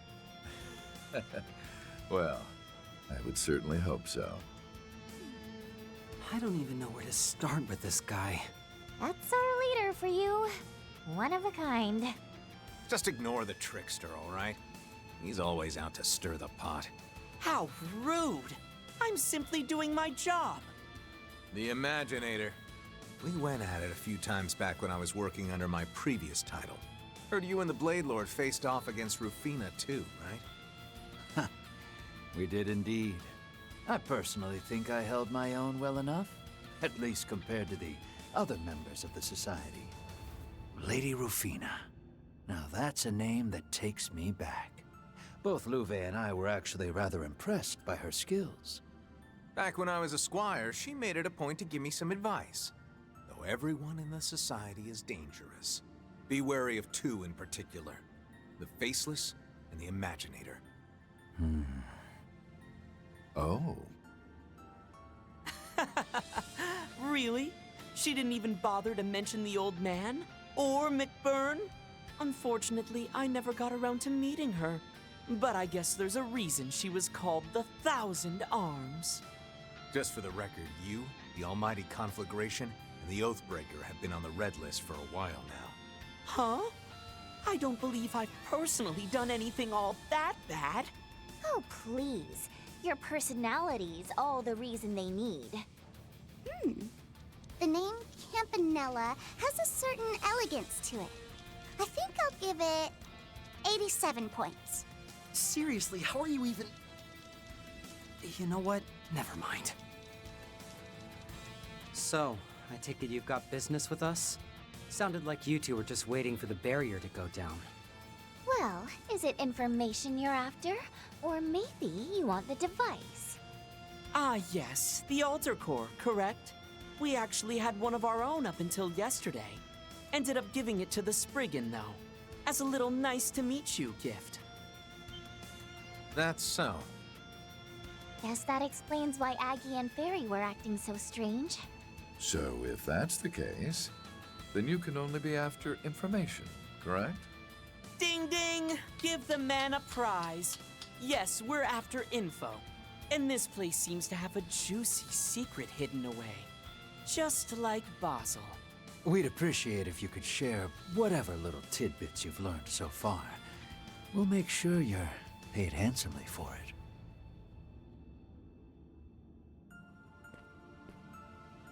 Well, I would certainly hope so. I don't even know where to start with this guy. That's our leader for you. One of a kind. Just ignore the trickster, alright? He's always out to stir the pot. How rude! I'm simply doing my job. The Imaginator. We went at it a few times back when I was working under my previous title. Heard you and the Blade Lord faced off against Rufina too, right? We did indeed. I personally think I held my own well enough, at least compared to the other members of the Society. Lady Rufina. Now that's a name that takes me back. Both Luve and I were actually rather impressed by her skills. Back when I was a squire, she made it a point to give me some advice. Though everyone in the Society is dangerous. Be wary of two in particular. The Faceless and the Imaginator. Oh. Really? She didn't even bother to mention the old man? Or McBurn? Unfortunately, I never got around to meeting her. But I guess there's a reason she was called the Thousand Arms. Just for the record, you, the Almighty Conflagration, and the Oathbreaker have been on the red list for a while now. Huh? I don't believe I've personally done anything all that bad. Oh, please. Your personality's all the reason they need. The name Campanella has a certain elegance to it. I think I'll give it 87 points. Seriously, how are you even... You know what? Never mind. So, I take it you've got business with us? Sounded like you two were just waiting for the barrier to go down. Well, is it information you're after? Or maybe you want the device? Ah, yes, the altar core, correct? We actually had one of our own up until yesterday. Ended up giving it to the Spriggan, though, as a little nice-to-meet-you gift. That's so. Guess that explains why Aggie and Fairy were acting so strange. So if that's the case, then you can only be after information, correct? Ding ding! Give the man a prize. Yes, we're after info. And this place seems to have a juicy secret hidden away. Just like Basel. We'd appreciate if you could share whatever little tidbits you've learned so far. We'll make sure you're paid handsomely for it.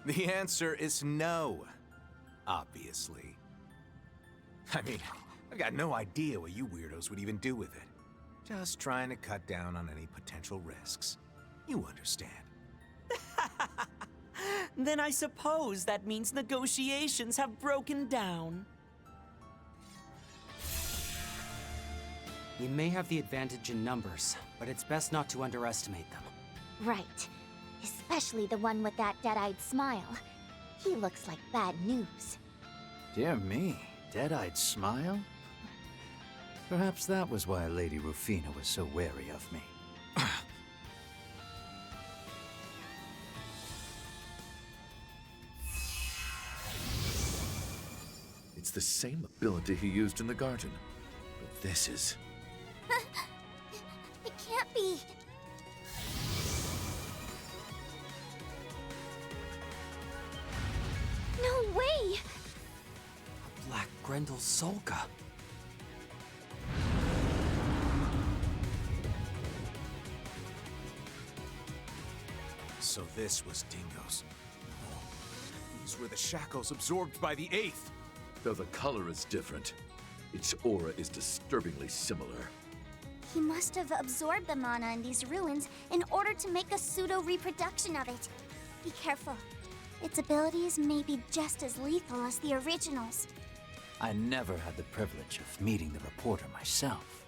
The answer is no. Obviously. I mean, I've got no idea what you weirdos would even do with it. Just trying to cut down on any potential risks. You understand. Then I suppose that means negotiations have broken down. We may have the advantage in numbers, but it's best not to underestimate them. Right. Especially the one with that dead-eyed smile. He looks like bad news. Dear me, dead-eyed smile? Perhaps that was why Lady Rufina was so wary of me. It's the same ability he used in the garden. But this is... It can't be. No way! Black Grendel Solga. So this was Dingo's. Oh, these were the shackles absorbed by the Eighth. Though the color is different, its aura is disturbingly similar. He must have absorbed the mana in these ruins in order to make a pseudo-reproduction of it. Be careful. Its abilities may be just as lethal as the originals. I never had the privilege of meeting the reporter myself.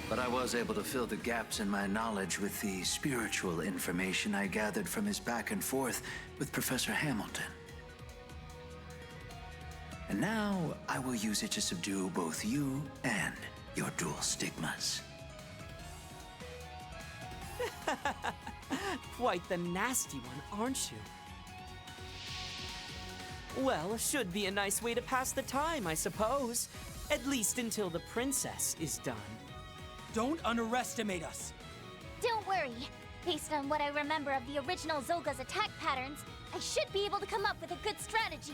But I was able to fill the gaps in my knowledge with the spiritual information I gathered from his back and forth with Professor Hamilton. And now I will use it to subdue both you and your dual stigmas. Quite the nasty one, aren't you? Well, should be a nice way to pass the time, I suppose. At least until the princess is done. Don't underestimate us. Don't worry. Based on what I remember of the original Zolga's attack patterns, I should be able to come up with a good strategy.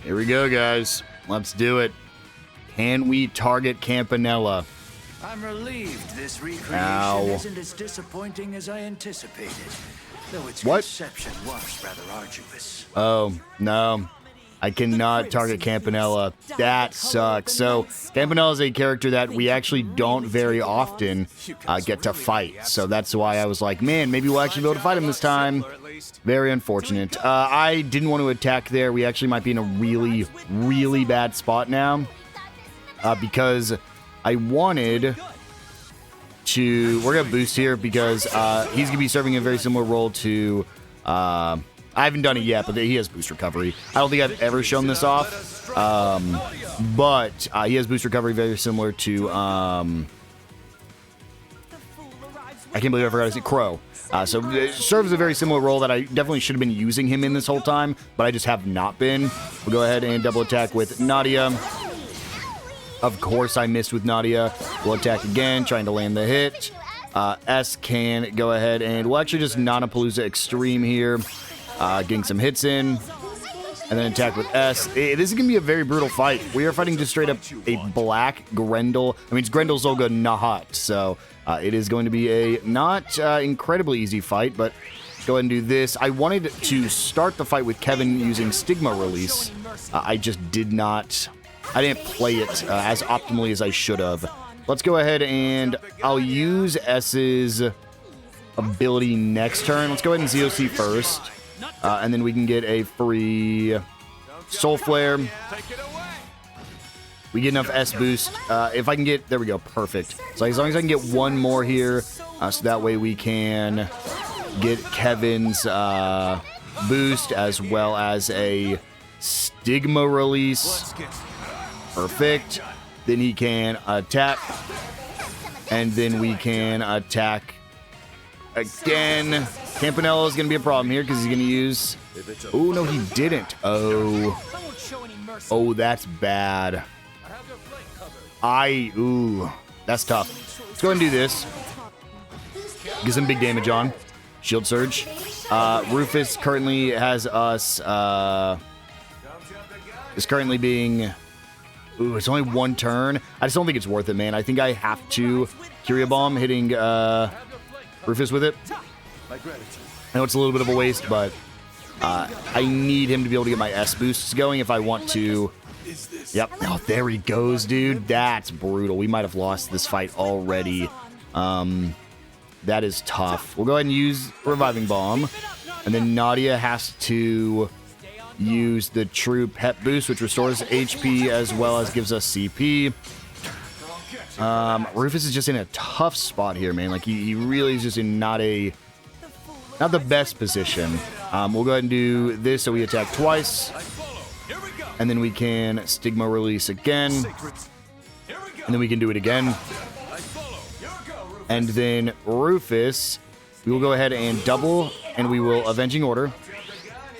Here we go, guys. Let's do it. Can we target Campanella? I'm relieved this recreation Ow. isn't as disappointing as I anticipated, though its What? conception was rather arduous. Oh, no. I cannot target Campanella. That sucks. So, Campanella is a character that we actually don't very often get to fight. So that's why I was like, man, maybe we'll actually be able to fight him this time. Very unfortunate. I didn't want to attack there. We actually might be in a really, really bad spot now. Because I wanted to... We're going to boost here because he's going to be serving a very similar role to I haven't done it yet, but he has boost recovery. I don't think I've ever shown this off. But he has boost recovery very similar to, I can't believe I forgot to say Crow. So it serves a very similar role that I definitely should have been using him in this whole time, but I just have not been. We'll go ahead and double attack with Nadia. Of course I missed with Nadia. We'll attack again, trying to land the hit. S can go ahead and we'll actually just Nanapalooza Extreme here. Getting some hits in. And then attack with S. This is going to be a very brutal fight. We are fighting just straight up a black Grendel. I mean, it's Grendel Zolga Nahat. So it is going to be a not incredibly easy fight, but go ahead and do this. I wanted to start the fight with Kevin using Stigma Release. I just did not... I didn't play it as optimally as I should have. Let's go ahead and I'll use S's ability next turn. Let's go ahead and ZOC first. And then we can get a free Soul Flare. We get enough S boost. If I can get... There we go. Perfect. So as long as I can get one more here, so that way we can get Kevin's boost as well as a Stigma Release. Perfect. Then he can attack. And then we can attack again. Campanella is going to be a problem here because he's going to use... Oh, no, he didn't. Oh, that's bad. Ooh, that's tough. Let's go ahead and do this. Get some big damage on. Shield Surge. Rufus currently has us... is currently being... Ooh, it's only one turn. I just don't think it's worth it, man. I think I have to Curia Bomb hitting Rufus with it. I know it's a little bit of a waste, but I need him to be able to get my S boosts going if I want to. Yep. Oh, there he goes, dude. That's brutal. We might have lost this fight already. That is tough. We'll go ahead and use Reviving Bomb. And then Nadia has to use the true pet boost, which restores HP as well as gives us CP. Rufus is just in a tough spot here, man. Like, he really is just in not the best position. We'll go ahead and do this so we attack twice. And then we can Stigma Release again. And then we can do it again. And then Rufus, we will go ahead and double, and we will Avenging Order.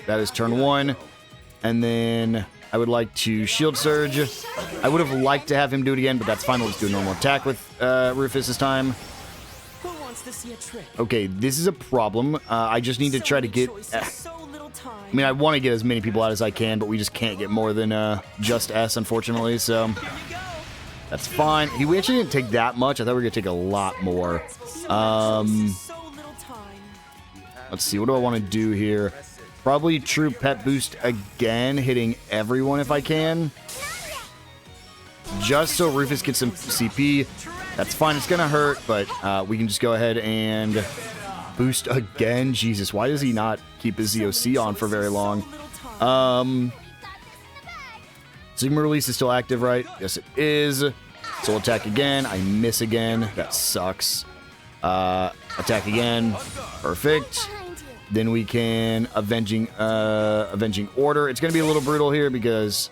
That is turn 1. And then I would like to Shield Surge. I would have liked to have him do it again, but that's fine. We'll just do a normal attack with Rufus this time. Okay, this is a problem. I just need to try to get... I mean, I want to get as many people out as I can, but we just can't get more than just S, unfortunately, so... That's fine. We actually didn't take that much. I thought we were going to take a lot more. Let's see. What do I want to do here? Probably true pet boost again, hitting everyone if I can. Just so Rufus gets some CP. That's fine. It's going to hurt, but we can just go ahead and boost again. Jesus, why does he not keep his ZOC on for very long? Sigma Release is still active, right? Yes, it is. So we'll attack again. I miss again. That sucks. Attack again. Perfect. Then we can Avenging Order. It's going to be a little brutal here because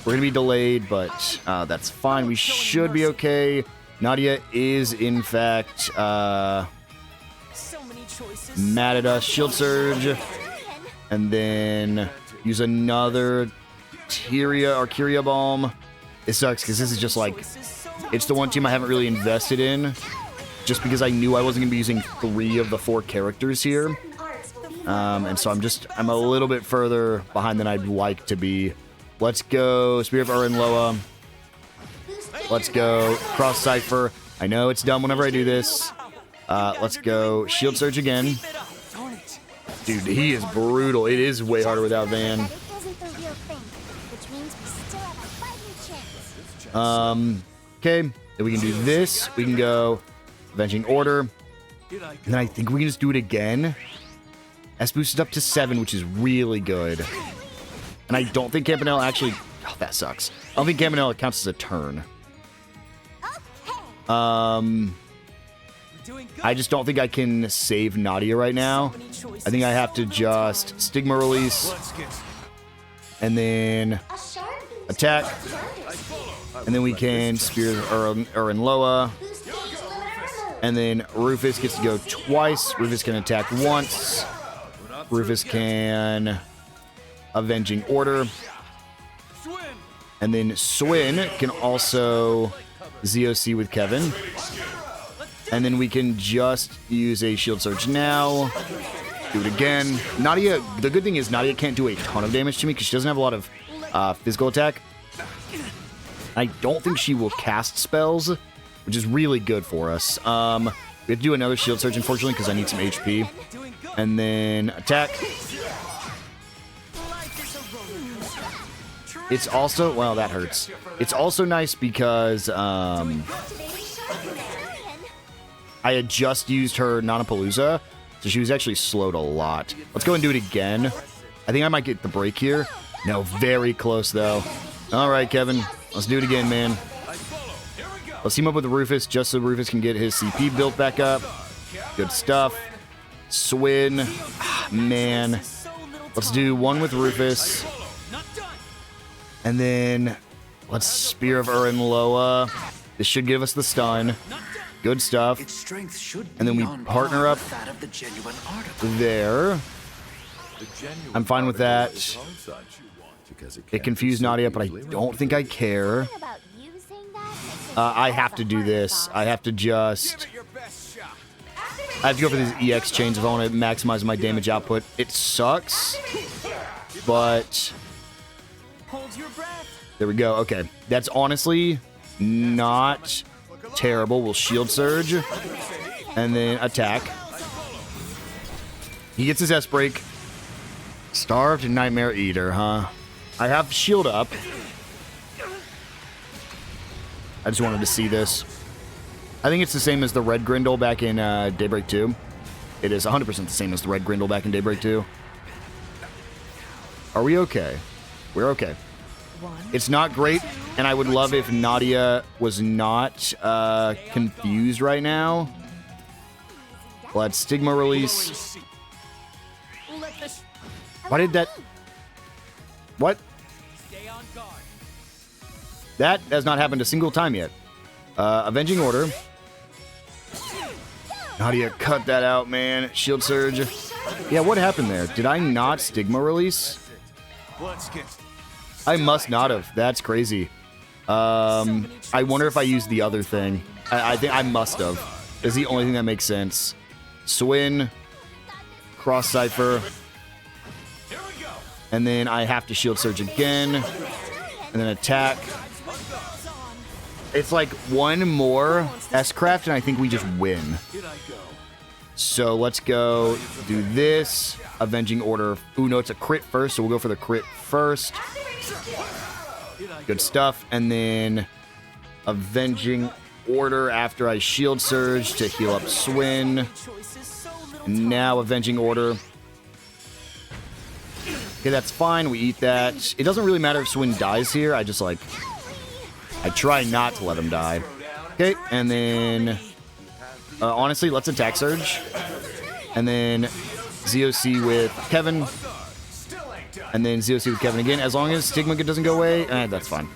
we're going to be delayed, but that's fine. We should be okay. Nadia is, in fact, mad at us. Shield Surge. And then use another Curia Bomb. It sucks because this is just like... It's the one team I haven't really invested in. Just because I knew I wasn't going to be using 3 of the 4 characters here. And so I'm a little bit further behind than I'd like to be. Let's go Spear of Urin Loa. Let's go Cross Cypher. I know it's dumb whenever I do this. Let's go Shield Surge again. Dude, he is brutal. It is way harder without Van. Okay, then we can do this. We can go Avenging Order. And then I think we can just do it again. S boosted up to 7, which is really good. And I don't think Campanella actually... Oh, that sucks. I don't think Campanella counts as a turn. I just don't think I can save Nadia right now. I think I have to just Stigma release. And then attack. And then we can Spear Urin Loa. And then Rufus gets to go twice. Rufus can attack once. Rufus can Avenging Order. And then Swin can also ZOC with Kevin. And then we can just use a Shield Surge now. Do it again. Nadia, the good thing is Nadia can't do a ton of damage to me because she doesn't have a lot of physical attack. I don't think she will cast spells, which is really good for us. We have to do another Shield Surge, unfortunately, because I need some HP. And then attack. It's also, well, that hurts. It's also nice because I had just used her Nanapalooza, so she was actually slowed a lot. Let's go and do it again. I think I might get the break here. No, very close, though. All right, Kevin. Let's do it again, man. Let's team up with Rufus just so Rufus can get his CP built back up. Good stuff. Swin. Man. Let's do one with Rufus. And then let's Spear of Urin Loa. This should give us the stun. Good stuff. And then we partner up there. I'm fine with that. It confused Nadia, but I don't think I care. I have to do this. I have to just... I have to go for these EX chains if I want to maximize my damage output. It sucks, but... There we go. Okay. That's honestly not terrible. We'll Shield Surge. And then attack. He gets his S-Break. Starved Nightmare Eater, huh? I have Shield up. I just wanted to see this. I think it's the same as the Red Grindle back in Daybreak 2. It is 100% the same as the Red Grindle back in Daybreak 2. Are we okay? We're okay. It's not great, and I would love if Nadia was not confused right now. Let's Stigma release. Why did that... What? That has not happened a single time yet. Avenging Order. Nadia, cut that out, man. Shield Surge. Yeah, what happened there? Did I not Stigma release? I must not have. That's crazy. I wonder if I used the other thing. I think I must have. It's the only thing that makes sense. Swin. Cross Cypher. And then I have to Shield Surge again. And then attack. It's like one more S-Craft, and I think we just win. So let's go do this. Avenging Order. Ooh, no, it's a crit first, so we'll go for the crit first. Good stuff. And then Avenging Order after I Shield Surge to heal up Swin. And now Avenging Order. Okay, that's fine. We eat that. It doesn't really matter if Swin dies here. I just, like... I try not to let him die. Okay, and then... honestly, let's Attack Surge. And then ZOC with Kevin. And then ZOC with Kevin again. As long as Stigma doesn't go away, that's fine.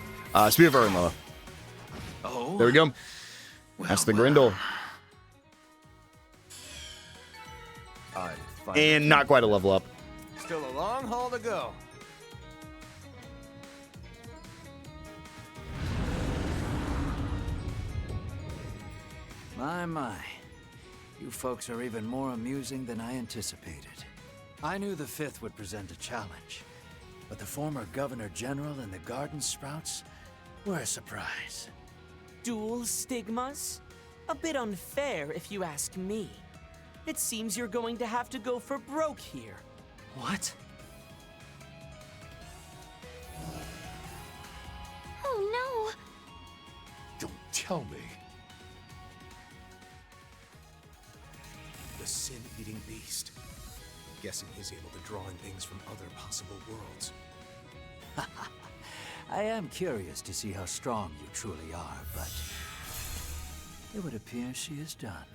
Spear of Urin Loa. There we go. That's the Grindle. And not quite a level up. Still a long haul to go. My. You folks are even more amusing than I anticipated. I knew the 5th would present a challenge, but the former Governor General and the Garden Sprouts were a surprise. Dual stigmas? A bit unfair, if you ask me. It seems you're going to have to go for broke here. What? Oh no! Don't tell me. The sin-eating beast. Guessing he's able to draw in things from other possible worlds. I am curious to see how strong you truly are, but it would appear she is done.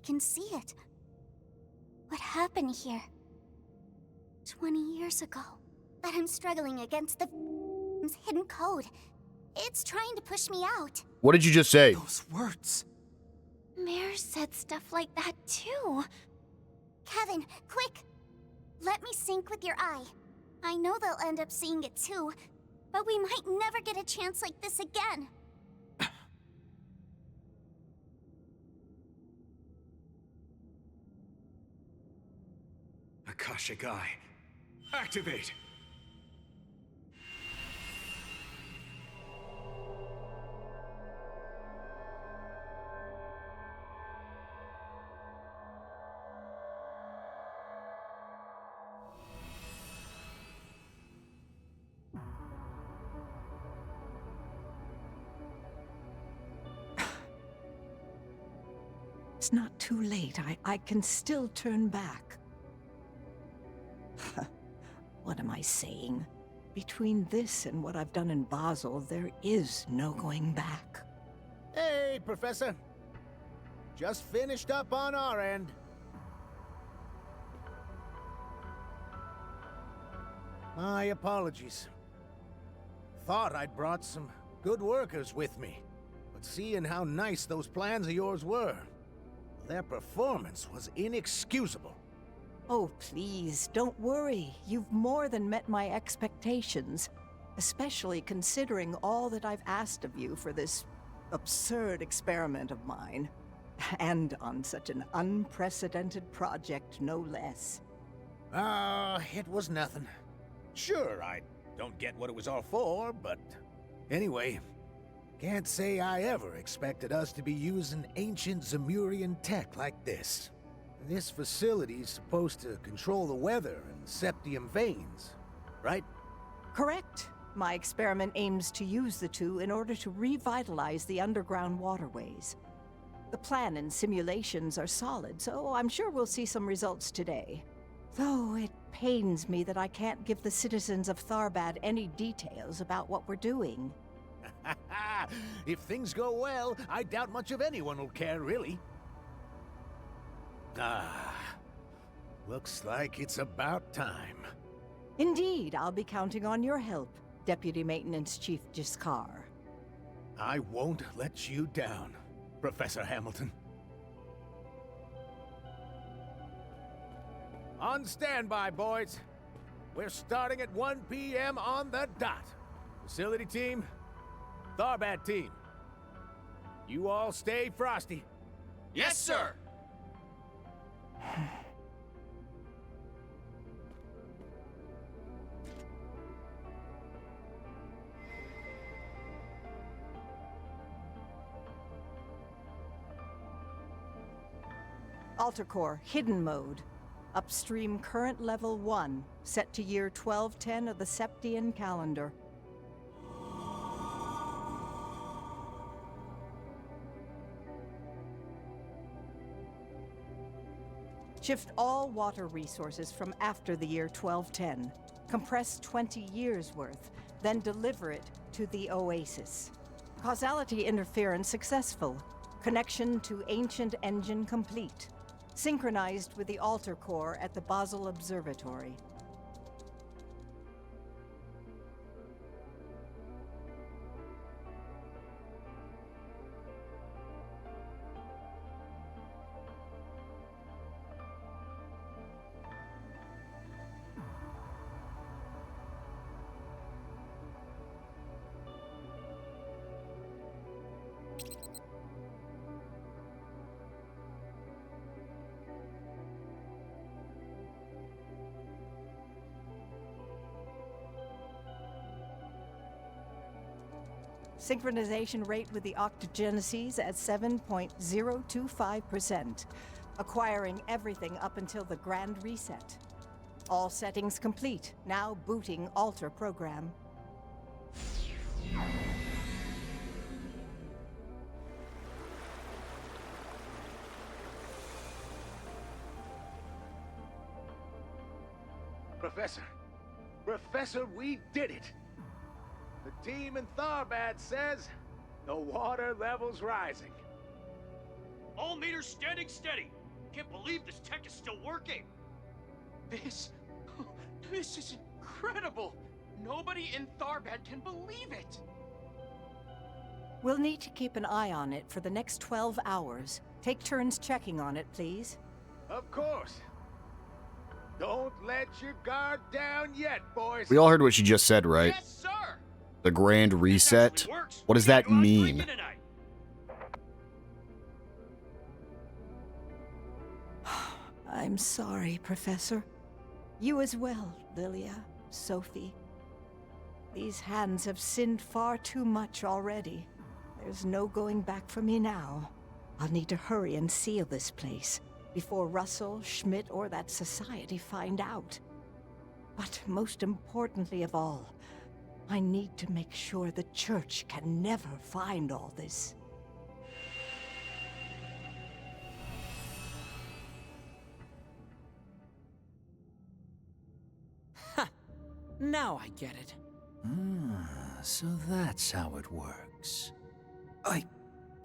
can see it. What happened here? 20 years ago. But I'm struggling against the hidden code. It's trying to push me out. What did you just say? Those words. Mare said stuff like that too. Kevin, quick! Let me sync with your eye. I know they'll end up seeing it too, but we might never get a chance like this again. Akashic Eye. Activate! It's not too late. I can still turn back. What am I saying? Between this and what I've done in Basel, there is no going back. Hey, Professor. Just finished up on our end. My apologies. Thought I'd brought some good workers with me, but seeing how nice those plans of yours were, their performance was inexcusable. Oh, please, don't worry. You've more than met my expectations, especially considering all that I've asked of you for this absurd experiment of mine. And on such an unprecedented project, no less. It was nothing. Sure, I don't get what it was all for, but anyway, can't say I ever expected us to be using ancient Zemurian tech like this. This facility's supposed to control the weather and the septium veins, right? Correct. My experiment aims to use the two in order to revitalize the underground waterways. The plan and simulations are solid, so I'm sure we'll see some results today. Though it pains me that I can't give the citizens of Tharbad any details about what we're doing. If things go well, I doubt much of anyone will care, really. Looks like it's about time. Indeed, I'll be counting on your help, Deputy Maintenance Chief Jiskar. I won't let you down, Professor Hamilton. On standby, boys. We're starting at 1 p.m. on the dot. Facility team, Tharbad team. You all stay frosty. Yes, sir! Alter Core, Hidden Mode. Upstream current level 1, set to year 1210 of the Septian calendar. Shift all water resources from after the year 1210. Compress 20 years worth, then deliver it to the Oasis. Causality interference successful. Connection to ancient engine complete. Synchronized with the Alter Core at the Basel Observatory. Synchronization rate with the octogenesis at 7.025%, acquiring everything up until the Grand Reset. All settings complete, now booting Alter program. Professor, we did it! The team in Tharbad says the water level's rising. All meters standing steady. can't believe this tech is still working. This is incredible. Nobody in Tharbad can believe it. We'll need to keep an eye on it for the next 12 hours. Take turns checking on it, please. Of course. Don't let your guard down yet, boys. We all heard what she just said, right? Yes, sir. The Grand Reset? What does that mean? I'm sorry, Professor. You as well, Lilia, Sophie. These hands have sinned far too much already. There's no going back for me now. I'll need to hurry and seal this place before Russell, Schmidt, or that society find out. But most importantly of all, I need to make sure the Church can never find all this. Now I get it. Ah, so that's how it works. I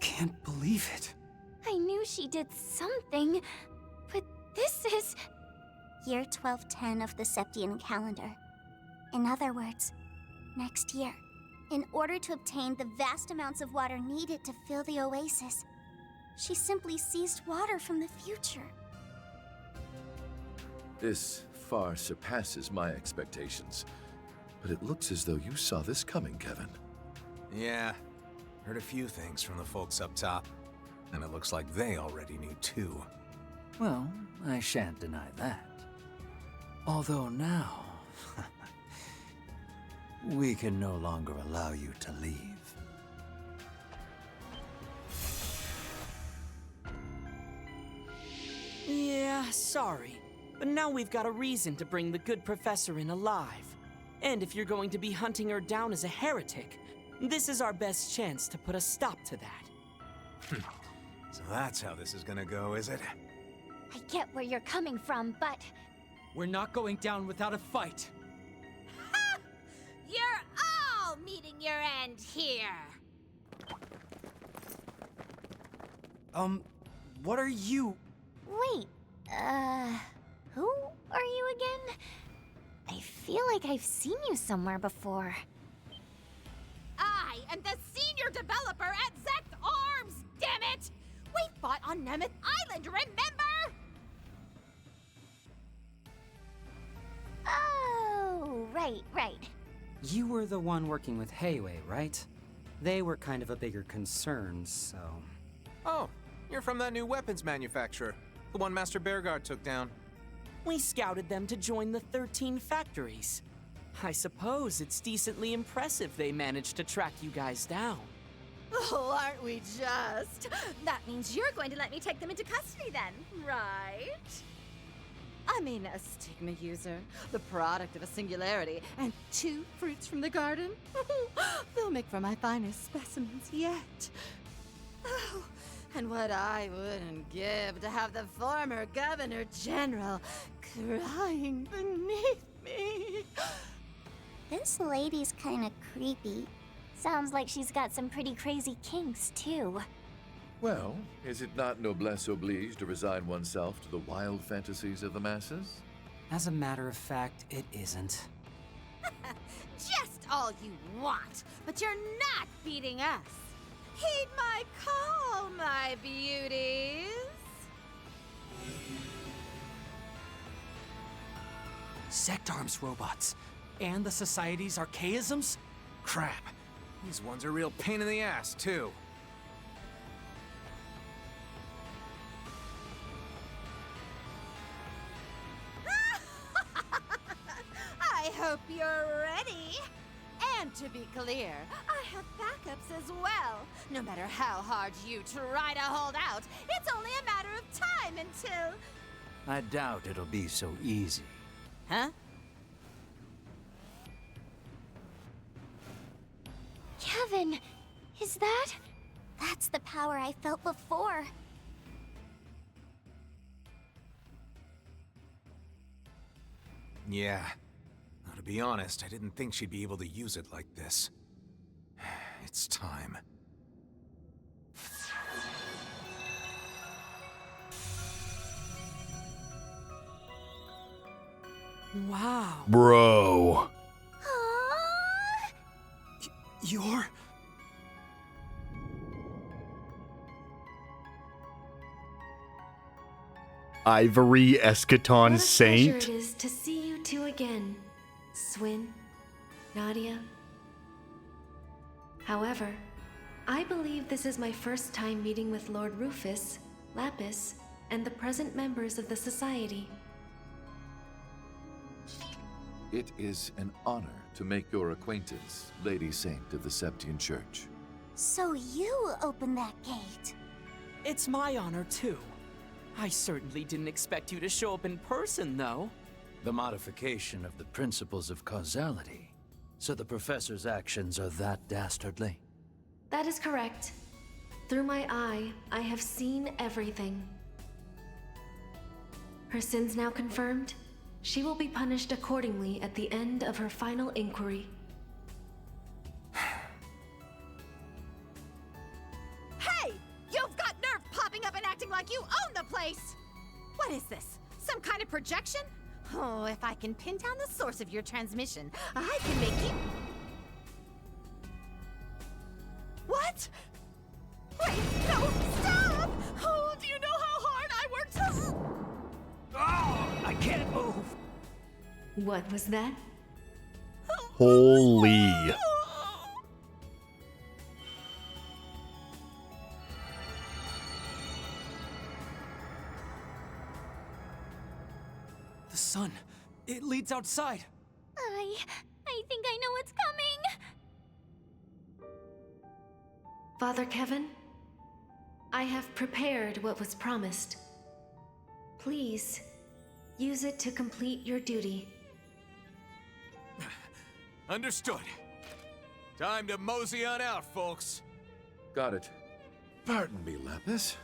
can't believe it. I knew she did something, but this is... Year 1210 of the Septian calendar. In other words, next year. In order to obtain the vast amounts of water needed to fill the oasis, she simply seized water from the future. This far surpasses my expectations. But it looks as though you saw this coming, Kevin. Yeah. Heard a few things from the folks up top. And it looks like they already knew too. Well, I shan't deny that. Although now, we can no longer allow you to leave. Yeah, sorry. But now we've got a reason to bring the good professor in alive. And if you're going to be hunting her down as a heretic, this is our best chance to put a stop to that. So that's how this is gonna go, is it? I get where you're coming from, but... We're not going down without a fight. Ha! You're all meeting your end here. What are you... Wait, who are you again? I feel like I've seen you somewhere before. I am the senior developer at Zect Arms, damn it! We fought on Nemeth Island, remember? Oh, right. You were the one working with Heiwei, right? They were kind of a bigger concern, so... Oh, you're from that new weapons manufacturer. The one Master Bearguard took down. We scouted them to join the 13 factories. I suppose it's decently impressive they managed to track you guys down. Oh, aren't we just? That means you're going to let me take them into custody then, right? I mean, a stigma user, the product of a singularity, and 2 fruits from the garden. They'll make for my finest specimens yet. Oh, and what I wouldn't give to have the former Governor General crying beneath me. This lady's kinda creepy. Sounds like she's got some pretty crazy kinks, too. Well, is it not noblesse oblige to resign oneself to the wild fantasies of the masses? As a matter of fact, it isn't. Just all you want, but you're not beating us. Heed my call, my beauties. Zect Arms robots. And the Society's archaisms? Crap. These ones are a real pain in the ass, too. I hope you're ready. And to be clear, I have backups as well. No matter how hard you try to hold out, it's only a matter of time until... I doubt it'll be so easy. Huh? Kevin, is that... That's the power I felt before. Yeah. Now, to be honest, I didn't think she'd be able to use it like this. It's time. Wow. Bro. You're... Ivory Eschaton Saint. Pleasure it is to see you two again, Swin, Nadia. However, I believe this is my first time meeting with Lord Rufus, Lapis, and the present members of the Society. It is an honor to make your acquaintance, Lady Saint of the Septian Church. So you opened that gate. It's my honor, too. I certainly didn't expect you to show up in person, though. The modification of the principles of causality. So the professor's actions are that dastardly? That is correct. Through my eye, I have seen everything. Her sins now confirmed, she will be punished accordingly at the end of her final inquiry. Hey! You've got nerve popping up and acting like you own the place! What is this? Some kind of projection? Oh, if I can pin down the source of your transmission, I can make you... What? Wait, no, stop! Oh, do you know how hard I worked to... Oh, I can't move! What was that? Holy. The sun. It leads outside. I think I know what's coming. Father Kevin, I have prepared what was promised. Please, use it to complete your duty. Understood. Time to mosey on out, folks. Got it. Pardon me, Lapis.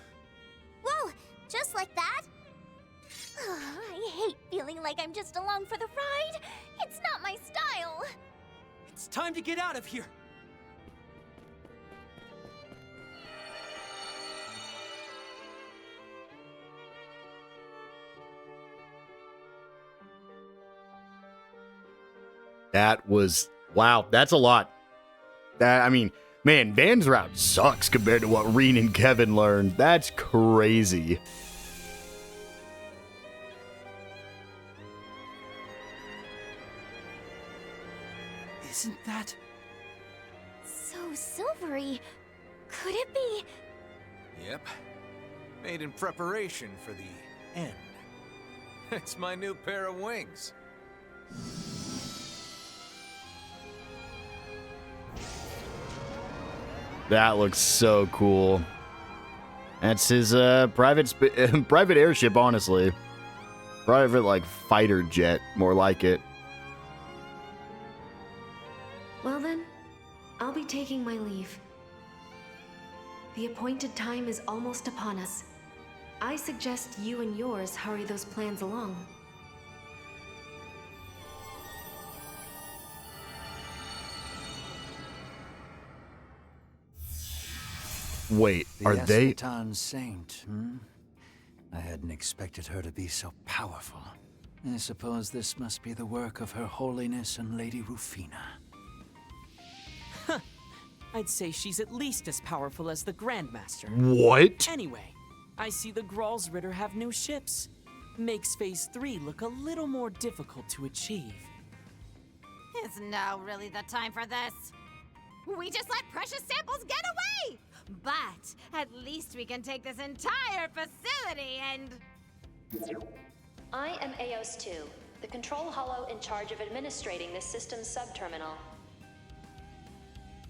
Whoa, just like that? I hate feeling like I'm just along for the ride. It's not my style. It's time to get out of here. That was, wow, that's a lot. I mean, man, Van's route sucks compared to what Reen and Kevin learned. That's crazy. Isn't that... So silvery. Could it be? Yep. Made in preparation for the end. It's my new pair of wings. That looks so cool. That's his private airship, honestly. Private, like, fighter jet, more like it. Well then, I'll be taking my leave. The appointed time is almost upon us. I suggest you and yours hurry those plans along. Wait, are they... Eschaton Saint, I hadn't expected her to be so powerful. I suppose this must be the work of Her Holiness and Lady Rufina. I'd say she's at least as powerful as the Grandmaster. What? Anyway, I see the Gralsritter have new ships. Makes Phase 3 look a little more difficult to achieve. It's now really the time for this. We just let precious samples get away! But at least we can take this entire facility and... I am Eos 2, the control hollow in charge of administrating this system's subterminal.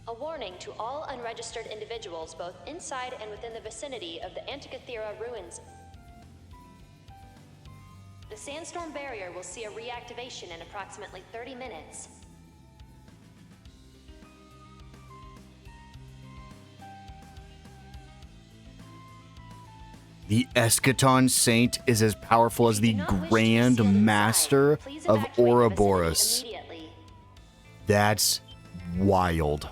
A warning to all unregistered individuals both inside and within the vicinity of the Antikythera ruins. The sandstorm barrier will see a reactivation in approximately 30 minutes. The Eschaton Saint is as powerful as the Grand Master of Ouroboros. That's wild.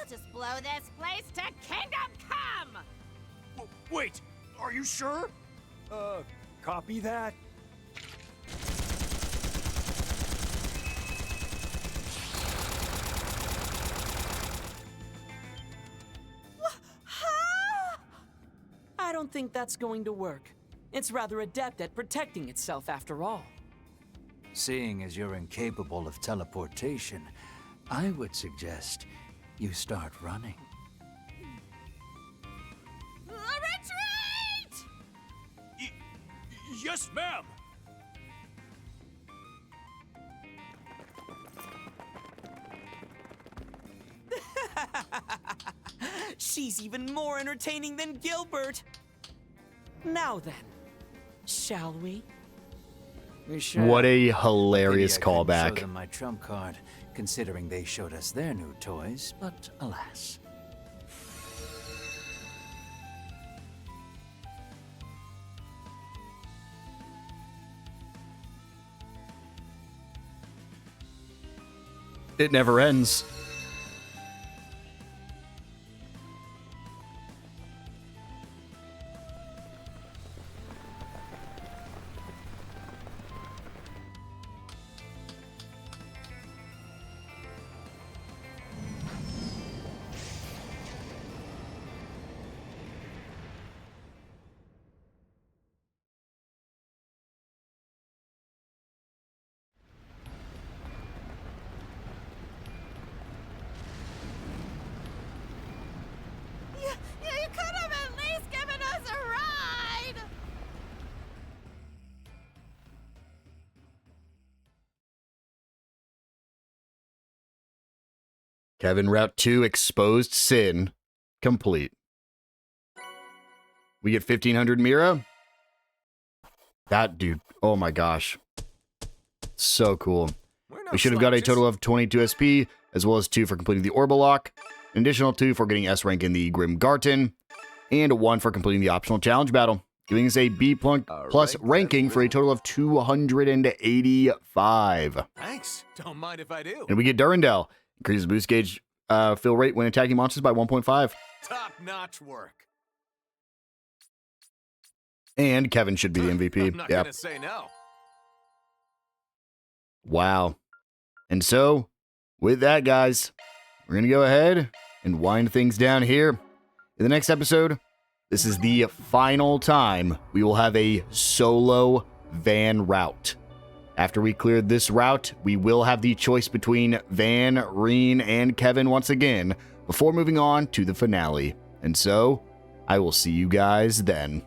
just blow this place to Kingdom Come! Wait, are you sure? Copy that. I don't think that's going to work. It's rather adept at protecting itself after all. Seeing as you're incapable of teleportation, I would suggest you start running. Retreat! Yes, ma'am! She's even more entertaining than Gilbert. Now then, shall we? What a hilarious Maybe I couldn't callback. show them my trump card, considering they showed us their new toys, but alas. It never ends. You could have at least given us a ride! Kevin Route 2 Exposed Sin complete. We get 1500 Mira. That dude, oh my gosh. So cool. We should have got a total of 22 SP, as well as 2 for completing the Orbital Lock, an additional 2 for getting S rank in the Grim Garten, and 1 for completing the optional challenge battle, giving us a B plus ranking for a total of 285. Thanks. Don't mind if I do. And we get Durandal. Increases boost gauge fill rate when attacking monsters by 1.5. Top-notch work. And Kevin should be the MVP. I'm not gonna say no. Wow. And so, with that, guys, we're going to go ahead and wind things down here. In the next episode, this is the final time we will have a solo van route. After we clear this route, we will have the choice between Van, Reen, and Kevin once again before moving on to the finale. And so, I will see you guys then.